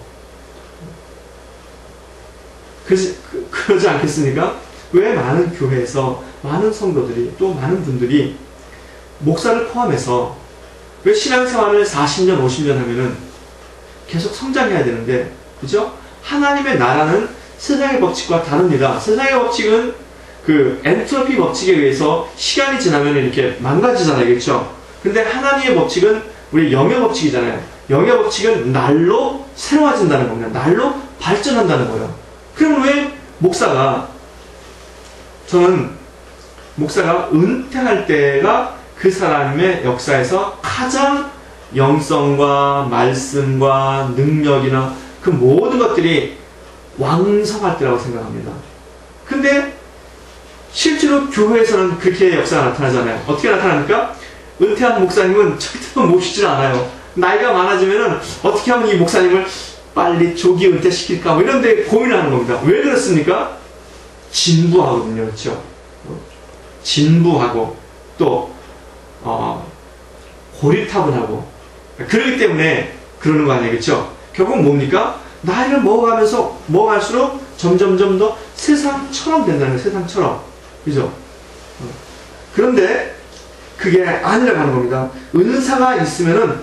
그러지 않겠습니까? 왜 많은 교회에서 많은 성도들이, 또 많은 분들이 목사를 포함해서 왜 신앙생활을 40년, 50년 하면은 계속 성장해야 되는데, 그죠? 하나님의 나라는 세상의 법칙과 다릅니다. 세상의 법칙은 그 엔트로피 법칙에 의해서 시간이 지나면 이렇게 망가지잖아요. 그렇죠? 근데 하나님의 법칙은 우리 영의 법칙이잖아요. 영의 법칙은 날로 새로워진다는 겁니다. 날로 발전한다는 거예요. 그럼 왜 저는 목사가 은퇴할 때가 그 사람의 역사에서 가장 영성과 말씀과 능력이나 그 모든 것들이 왕성할 때라고 생각합니다. 근데 실제로 교회에서는 그렇게 역사가 나타나잖아요. 어떻게 나타납니까? 은퇴한 목사님은 절대로 모시질 않아요. 나이가 많아지면은 어떻게 하면 이 목사님을 빨리 조기 은퇴시킬까 뭐 이런 데 고민하는 겁니다. 왜 그렇습니까? 진부하거든요. 그렇죠? 진부하고 또 고리타분하고 그렇기 때문에 그러는 거 아니에요. 그렇죠? 결국 뭡니까? 나이를 먹어갈수록 점점점 더 세상처럼 된다는 거예요. 세상처럼. 그죠? 그런데 그게 아니라고 하는 겁니다. 은사가 있으면은,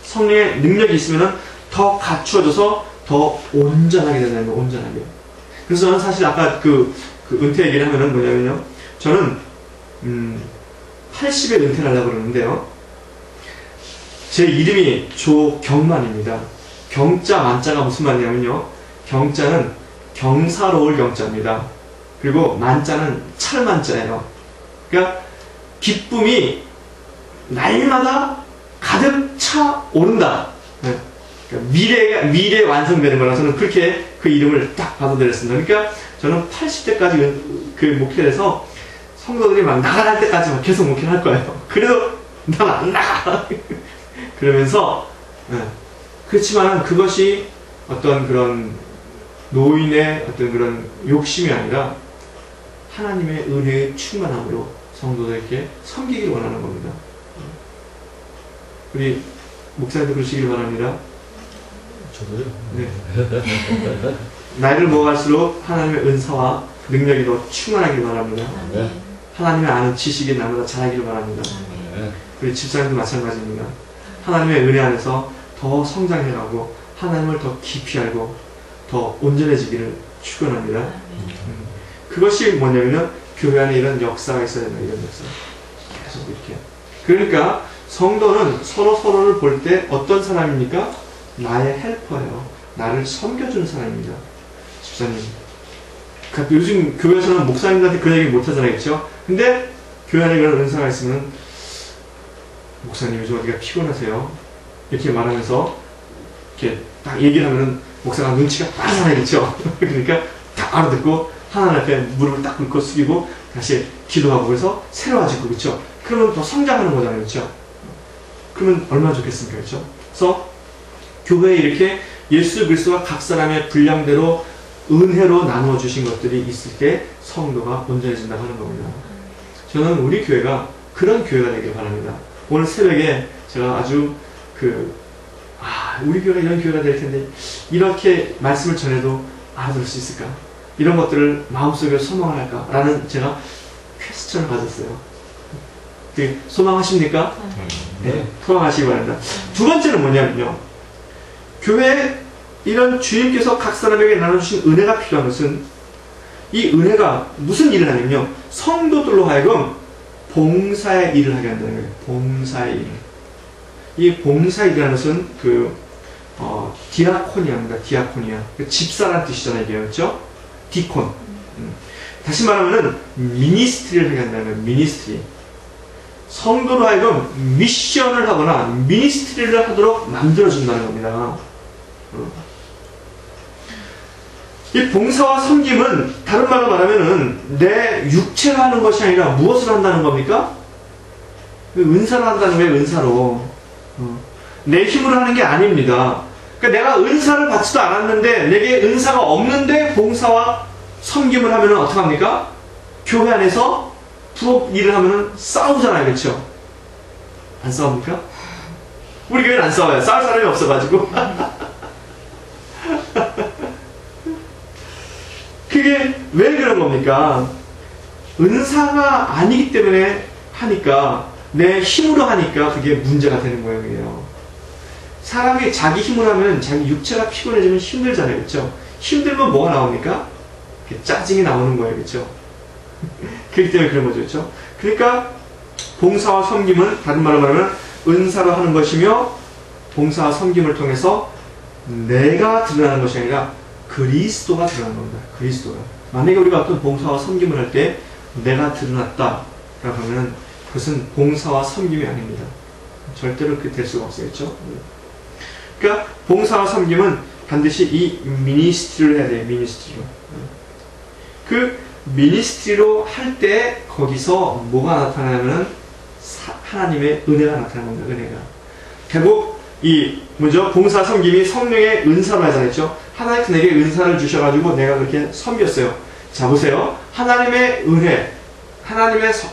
성령의 능력이 있으면은 더 갖추어져서 더 온전하게 된다는 거예요. 온전하게. 그래서 저는 사실 아까 그 은퇴 얘기를 하면은 뭐냐면요. 저는 80에 은퇴를 하려고 그러는데요. 제 이름이 조경만입니다. 경자 만자가 무슨 말이냐면요. 경자는 경사로울 경자입니다. 그리고 만자는 찰만자예요. 그러니까 기쁨이 날마다 가득 차 오른다. 네. 그러니까 미래 완성되는 거라서는 그렇게 그 이름을 딱 받아들였습니다. 그러니까 저는 80대까지 그 목회를 해서 성도들이 막 나갈 때까지 막 계속 목회를 할 거예요. 그래도 난 안 나가. 그러면서 네. 그렇지만 그것이 어떤 그런 노인의 어떤 그런 욕심이 아니라 하나님의 은혜의 충만함으로 성도들에게 섬기기를 원하는 겁니다. 우리 목사님도 그러시길 바랍니다. 저도요? 네. 나이를 먹어갈수록 하나님의 은사와 능력이 더 충만하길 바랍니다. 네. 하나님의 아는 지식이 나보다 잘하기를 바랍니다. 네. 우리 집사님도 마찬가지입니다. 하나님의 은혜 안에서 더 성장해가고 하나님을 더 깊이 알고 더 온전해지기를 축원합니다. 그것이 뭐냐면 교회 안에 이런 역사가 있어야 된다. 이런 역사. 계속 이렇게. 그러니까 성도는 서로를 볼 때 어떤 사람입니까? 나의 헬퍼예요. 나를 섬겨주는 사람입니다. 집사님. 그러니까 요즘 교회에서는 목사님들한테 그런 얘기 못하잖아요. 그렇죠? 근데 교회 안에 그런 은사가 있으면 목사님 요즘 어디가 피곤하세요? 이렇게 말하면서 이렇게 딱 얘기를 하면은 목사가 눈치가 빠르잖아요. 그렇죠? 그러니까 딱 알아듣고 하나님 앞에 무릎을 딱 꿇고 숙이고 다시 기도하고 그래서 새로워지고 그렇죠? 그러면 더 성장하는 거잖아요. 그렇죠? 그러면 얼마나 좋겠습니까? 그렇죠? 그래서 교회에 이렇게 예수 그리스도가 각 사람의 분량대로 은혜로 나누어 주신 것들이 있을 때 성도가 온전해진다고 하는 겁니다. 저는 우리 교회가 그런 교회가 되길 바랍니다. 오늘 새벽에 제가 아주 우리 교회가 이런 교회가 될 텐데 이렇게 말씀을 전해도 알아들을 수 있을까? 이런 것들을 마음속에 소망을 할까? 라는 제가 퀘스천을 가졌어요. 소망하십니까? 네, 소망하시기 바랍니다. 두 번째는 뭐냐면요. 교회에 이런 주님께서 각 사람에게 나눠주신 은혜가 필요한 것은 이 은혜가 무슨 일을 하냐면요. 성도들로 하여금 봉사의 일을 하게 한다는 거예요. 봉사의 일. 이 봉사의 일이라는 것은 디아코니아입니다. 디아코니아. 집사란 뜻이잖아요. 이게 그렇죠? 디콘. 다시 말하면은 미니스트리를 하게 한다는 거예요. 미니스트리. 성도로 하여금 미션을 하거나 미니스트리를 하도록 만들어준다는 겁니다. 이 봉사와 섬김은 다른 말로 말하면은 내 육체가 하는 것이 아니라 무엇을 한다는 겁니까? 은사로 한다는 거예요. 은사로. 내 힘으로 하는 게 아닙니다. 그러니까 내가 은사를 받지도 않았는데 내게 은사가 없는데 봉사와 섬김을 하면 어떡합니까? 교회 안에서 부엌 일을 하면 싸우잖아요. 그렇죠? 안 싸웁니까? 우리 교회는 안 싸워요. 싸울 사람이 없어가지고. 그게 왜 그런 겁니까? 은사가 아니기 때문에 하니까, 내 힘으로 하니까 그게 문제가 되는 모양이에요. 사람이 자기 힘으로 하면 자기 육체가 피곤해지면 힘들잖아요. 그렇죠? 힘들면 뭐가 나옵니까? 짜증이 나오는 거예요. 그렇죠? 그렇기 때문에 그런 거죠. 그렇죠? 그러니까 봉사와 섬김은 다른 말로 말하면 은사로 하는 것이며, 봉사와 섬김을 통해서 내가 드러나는 것이 아니라 그리스도가 드러나는 겁니다. 그리스도가. 만약에 우리가 어떤 봉사와 섬김을 할 때 내가 드러났다 라고 하면 그것은 봉사와 섬김이 아닙니다. 절대로 그렇게 될 수가 없어요. 그렇죠? 그러니까 봉사와 섬김은 반드시 이 미니스트리를 해야 돼요. 미니스트리로. 그 미니스트리로 할 때 거기서 뭐가 나타나냐면 하나님의 은혜가 나타나는 겁니다. 은혜가. 결국 이 뭐죠? 봉사 섬김이 성령의 은사로 하잖아요. 하나님께서 내게 은사를 주셔가지고 내가 그렇게 섬겼어요. 자 보세요. 하나님의 은혜,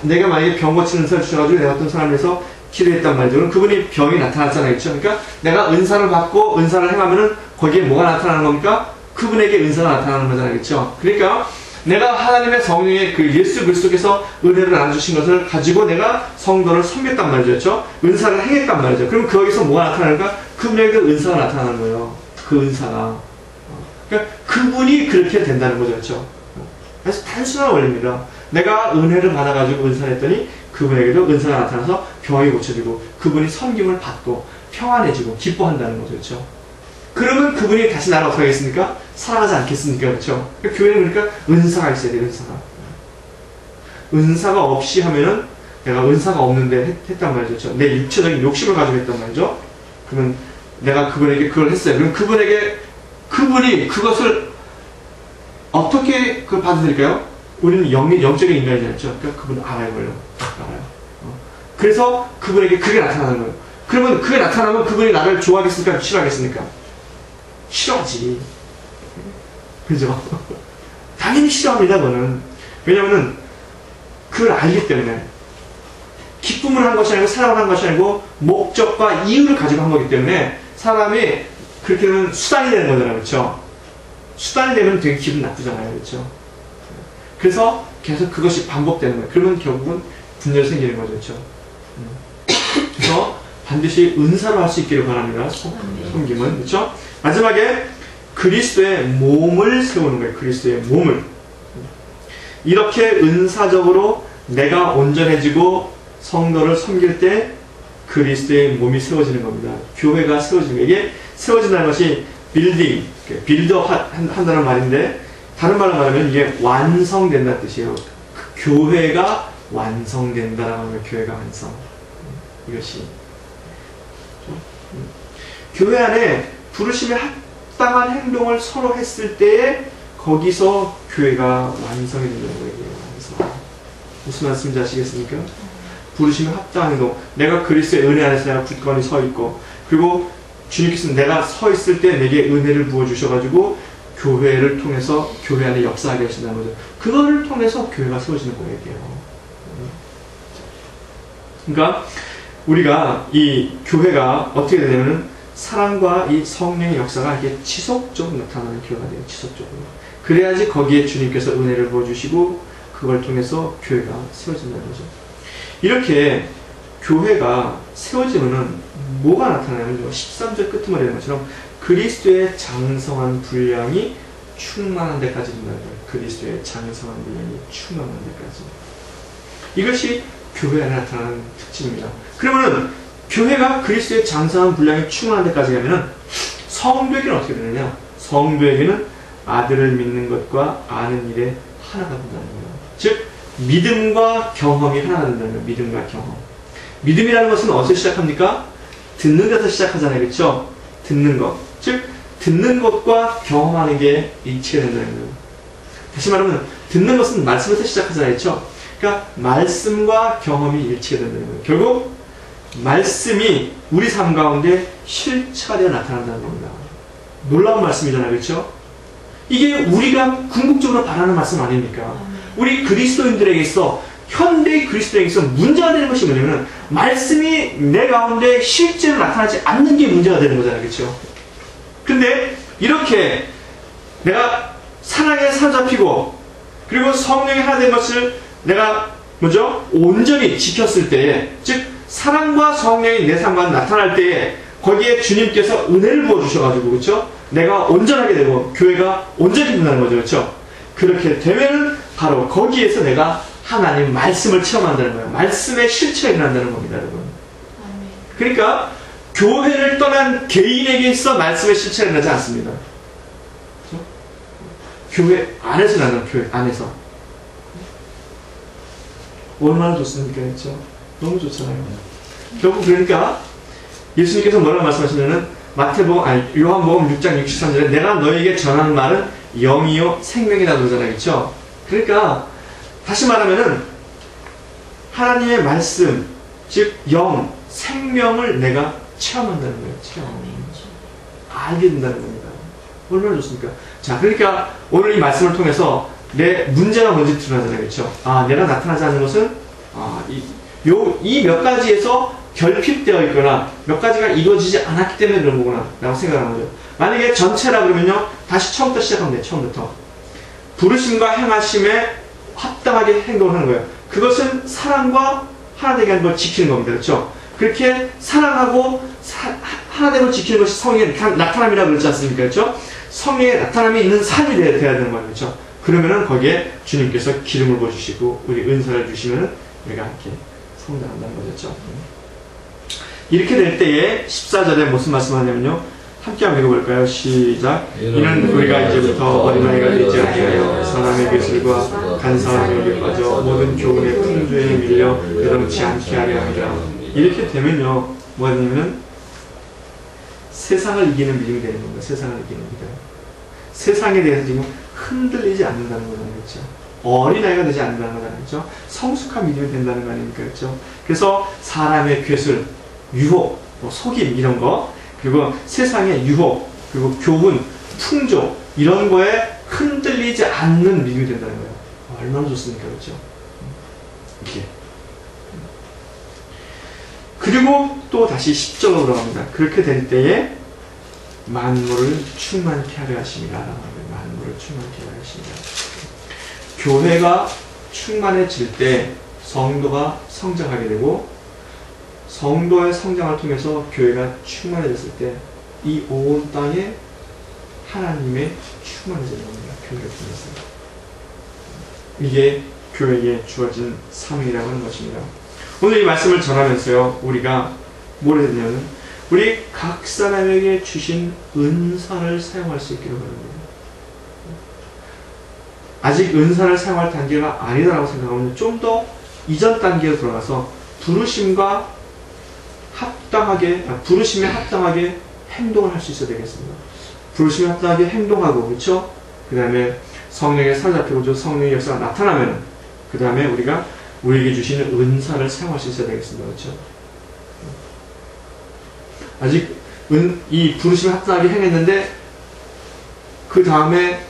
내가 만약에 병 고치는 은사를 주셔가지고 내가 어떤 사람에서 기도했단 말이죠. 그럼 그분이 병이 나타났잖아요. 그렇죠? 그러니까 내가 은사를 받고 은사를 행하면은 거기에 뭐가 나타나는 겁니까? 그분에게 은사가 나타나는 거잖아요. 그렇죠? 그러니까 내가 하나님의 성령의 그 예수 그리스도께서 은혜를 나눠주신 것을 가지고 내가 성도를 섬겼단 말이죠. 그렇죠? 은사를 행했단 말이죠. 그럼 거기서 뭐가 나타나는가? 그분에게 은사가 나타나는 거예요. 그 은사가. 그러니까 그분이 그렇게 된다는 거죠. 그렇죠? 그래서 단순한 원리입니다. 내가 은혜를 받아가지고 은사를 했더니 그분에게도 은사가 나타나서 병이 고쳐지고 그분이 섬김을 받고 평안해지고 기뻐한다는 거죠. 그렇죠? 그러면 그분이 다시 나를 어떻게 하겠습니까? 사랑하지 않겠습니까? 그렇죠? 그러니까 교회는 그러니까 은사가 있어야 돼요. 은사가. 은사가 없이 하면은 내가 은사가 없는데 했단 말이죠. 그렇죠? 내 육체적인 욕심을 가지고 했단 말이죠. 그러면 내가 그분에게 그걸 했어요. 그럼 그분이 그것을 어떻게 그걸 받아들일까요? 우리는 영적인 인간이잖아요. 그러니까 그분은 알아요. 알아요. 그래서 그분에게 그게 나타나는 거예요. 그러면 그게 나타나면 그분이 나를 좋아하겠습니까? 싫어하겠습니까? 싫어하지. 그죠? 당연히 싫어합니다, 그거는. 왜냐면은, 그걸 알기 때문에. 기쁨을 한 것이 아니고, 사랑을 한 것이 아니고, 목적과 이유를 가지고 한 거기 때문에, 사람이 그렇게 되면 수단이 되는 거잖아요. 그렇죠? 수단이 되면 되게 기분 나쁘잖아요. 그렇죠? 그래서 계속 그것이 반복되는 거예요. 그러면 결국은 분열이 생기는 거죠. 그렇죠? 그래서 반드시 은사로 할 수 있기를 바랍니다. 섬김은. 그렇죠? 마지막에 그리스도의 몸을 세우는 거예요. 그리스도의 몸을. 이렇게 은사적으로 내가 온전해지고 성도를 섬길 때 그리스도의 몸이 세워지는 겁니다. 교회가 세워지는 거예요. 이게 세워진다는 것이 빌딩, 빌드업 한다는 말인데 다른 말로 말하면 이게 완성된다는 뜻이에요. 그 교회가 완성된다라는 거예요. 교회가 완성. 이것이. 교회 안에 부르심에 합당한 행동을 서로 했을 때에 거기서 교회가 완성이 된다는 거예요. 완성. 무슨 말씀인지 아시겠습니까? 부르심에 합당한 행동. 내가 그리스도의 은혜 안에서 내가 굳건히 서 있고, 그리고 주님께서는 내가 서 있을 때 내게 은혜를 부어주셔가지고 교회를 통해서 교회 안에 역사하게 하신다는 거죠. 그거를 통해서 교회가 세워지는 거예요. 그러니까 우리가 이 교회가 어떻게 되냐면 사랑과 이 성령의 역사가 이게 지속적으로 나타나는 교회가 돼요. 지속적으로. 그래야지 거기에 주님께서 은혜를 부어주시고 그걸 통해서 교회가 세워진다는 거죠. 이렇게 교회가 세워지면은 뭐가 나타나냐면 13절 끝머리에 되는 것처럼 그리스도의 장성한 분량이 충만한 데까지 된다는 거예요. 그리스도의 장성한 분량이 충만한 데까지. 이것이 교회 안에 나타나는 특징입니다. 그러면은 교회가 그리스도의 장성한 분량이 충만한 데까지 가면은 성도에게는 어떻게 되느냐? 성도에게는 아들을 믿는 것과 아는 일에 하나가 된다는 거예요. 즉 믿음과 경험이 하나가 된다는 거예요. 믿음과 경험. 믿음이라는 것은 어디서 시작합니까? 듣는 데서 시작하잖아요. 그렇죠? 듣는 것. 즉 듣는 것과 경험하는 게 일치해야 된다는 거예요. 다시 말하면 듣는 것은 말씀에서 시작하잖아요. 그렇죠? 그러니까 말씀과 경험이 일치해야 된다는 거예요. 결국 말씀이 우리 삶 가운데 실체가 되어 나타난다는 겁니다. 놀라운 말씀이잖아요. 그렇죠? 이게 우리가 궁극적으로 바라는 말씀 아닙니까? 우리 그리스도인들에게서, 현대의 그리스도인에게서 문제가 되는 것이 뭐냐면 말씀이 내 가운데 실제로 나타나지 않는 게 문제가 되는 거잖아요. 그렇죠? 근데 이렇게 내가 사랑에 사로잡히고 그리고 성령이 하나 된 것을 내가 뭐죠? 온전히 지켰을 때에, 즉 사랑과 성령이 내 삶 가운데 나타날 때에 거기에 주님께서 은혜를 부어주셔가지고, 그렇죠? 내가 온전하게 되고 교회가 온전히 된다는 거죠. 그렇죠? 그렇게 되면은 바로 거기에서 내가 하나님 말씀을 체험한다는 거예요. 말씀의 실체가 일어난다는 겁니다, 여러분. 그러니까 교회를 떠난 개인에게 있어 말씀의 실체가 일어나지 않습니다. 그렇죠? 교회 안에서 나는 교회 안에서. 얼마나 좋습니까? 그렇죠? 너무 좋잖아요. 결국 그러니까 예수님께서 뭐라고 말씀하시냐면 요한복음 6장 63절에 내가 너에게 전하는 말은 영이요 생명이다 그러잖아요. 그렇죠? 그러니까 다시 말하면은 하나님의 말씀, 즉 영, 생명을 내가 체험한다는 거예요. 체험. 알게 된다는 겁니다. 얼마나 좋습니까? 자, 그러니까 오늘 이 말씀을 통해서 내 문제가 뭔지 드러나잖아요. 그렇죠? 아, 내가 나타나지 않는 것은 이 몇 가지에서 결핍되어 있거나 몇 가지가 이루어지지 않았기 때문에 그런 거구나 라고 생각하는 거죠. 만약에 전체라 그러면요, 다시 처음부터 시작하면 돼요. 처음부터 부르심과 행하심에 합당하게 행동을 하는 거예요. 그것은 사랑과 하나되게 하는 걸 지키는 겁니다. 그렇죠? 그렇게 사랑하고 하나됨을 지키는 것이 성령의 나타남이라고 그러지 않습니까? 그렇죠? 성령의 나타남이 있는 삶이 돼야 되는 거예요. 그렇죠? 그러면은 거기에 주님께서 기름을 부어주시고 우리 은사를 주시면은 우리가 함께 성장한다는 거죠. 이렇게 될 때에 14절에 무슨 말씀하냐면요, 함께 한번 읽어볼까요? 시작. 이는 우리가 이제부터 어린아이가 되지 아니하여 사람의 기술과 간사함의 욕에 빠져 모든 교훈의 풍조에 밀려 여동치 않게 하려 합니다. 이렇게 되면요, 뭐가 되냐면 세상을 이기는 믿음이 되는 겁니다. 세상을 이기는 믿음. 세상에 대해서 지금 흔들리지 않는다는 거잖아요. 그렇죠? 어린아이가 되지 않는다는 거잖아요. 그렇죠? 성숙한 믿음이 된다는 거 아닙니까? 그렇죠? 그래서 사람의 괴술, 유혹, 속임 이런 거, 그리고 세상의 유혹, 그리고 교훈, 풍조 이런 거에 흔들리지 않는 믿음이 된다는 거예요. 얼마나 좋습니까? 그렇죠? 이렇게. 그리고 또 다시 10절로 돌아갑니다. 그렇게 될 때에 만물을 충만케 하려 하심이라. 만물을 충만케 하려 하심이라. 교회가 충만해질 때 성도가 성장하게 되고, 성도의 성장을 통해서 교회가 충만해졌을 때 이 온 땅에 하나님의 충만해지는 겁니다. 교회를 통해서. 이게 교회에 주어진 사명이라고 하는 것입니다. 오늘 이 말씀을 전하면서요, 우리가 뭘 해야 되냐면 우리 각 사람에게 주신 은사를 사용할 수 있기를 바랍니다. 아직 은사를 사용할 단계가 아니다라고 생각하면 좀 더 이전 단계로 들어가서 부르심에 합당하게 행동을 할 수 있어야 되겠습니다. 부르심에 합당하게 행동하고, 그렇죠? 그 다음에 성령에 사로잡히고 성령의 역사가 나타나면, 그 다음에 우리가 우리에게 주시는 은사를 사용할 수 있어야 되겠습니다. 그렇죠? 아직 이 부르심에 합당하게 행했는데 그 다음에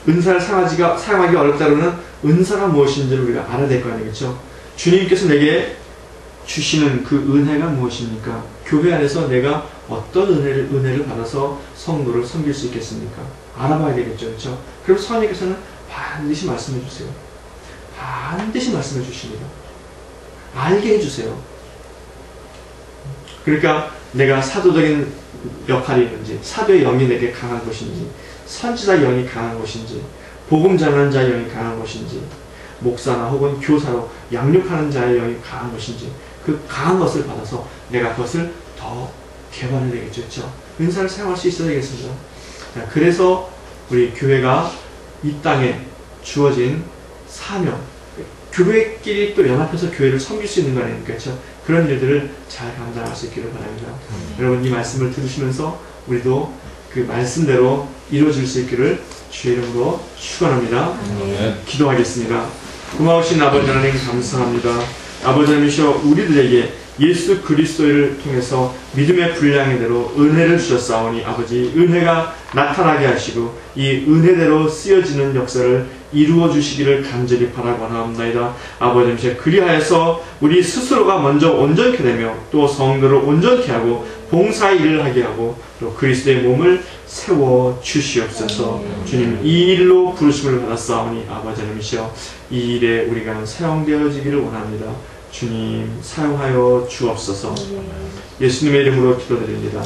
은사를 사용하기 어렵다고는 은사가 무엇인지를 우리가 알아야 될 거 아니에요. 그렇죠? 주님께서 내게 주시는 그 은혜가 무엇입니까? 교회 안에서 내가 어떤 은혜를 받아서 성도를 섬길 수 있겠습니까? 알아봐야 되겠죠. 그렇죠? 그럼 성령께서는 반드시 말씀해 주세요. 반드시 말씀해 주십니다. 알게 해주세요. 그러니까 내가 사도적인 역할이 있는지, 사도의 영이 내게 강한 것인지, 선지자의 영이 강한 것인지, 복음 전하는 자의 영이 강한 것인지, 목사나 혹은 교사로 양육하는 자의 영이 강한 것인지, 그 강한 것을 받아서 내가 그것을 더 개발해야 되겠죠. 그렇죠? 은사를 사용할 수 있어야 되겠습니다. 자, 그래서 우리 교회가 이 땅에 주어진 사명, 교회끼리 또 연합해서 교회를 섬길 수 있는 거 아닙니까? 그렇죠? 그런 일들을 잘 감당할 수 있기를 바랍니다. 여러분, 이 말씀을 들으시면서 우리도 그 말씀대로 이루어질 수 있기를 주의 이름으로 축원합니다. 기도하겠습니다. 고마우신 아버지 하나님 감사합니다. 아버지 하나님이시여 우리들에게 예수 그리스도를 통해서 믿음의 분량대로 은혜를 주셨사오니 아버지 은혜가 나타나게 하시고 이 은혜대로 쓰여지는 역사를 이루어 주시기를 간절히 바라고나옵나이다. 아버지 하나님이시여 그리하여서 우리 스스로가 먼저 온전케 되며 또 성도를 온전케 하고 봉사의 일을 하게 하고 또 그리스도의 몸을 세워 주시옵소서. 주님 이 일로 부르심을 받았사오니 아버지 하나님이시여 이 일에 우리가 사용되어지기를 원합니다. 주님 사용하여 주옵소서. 예수님의 이름으로 기도드립니다.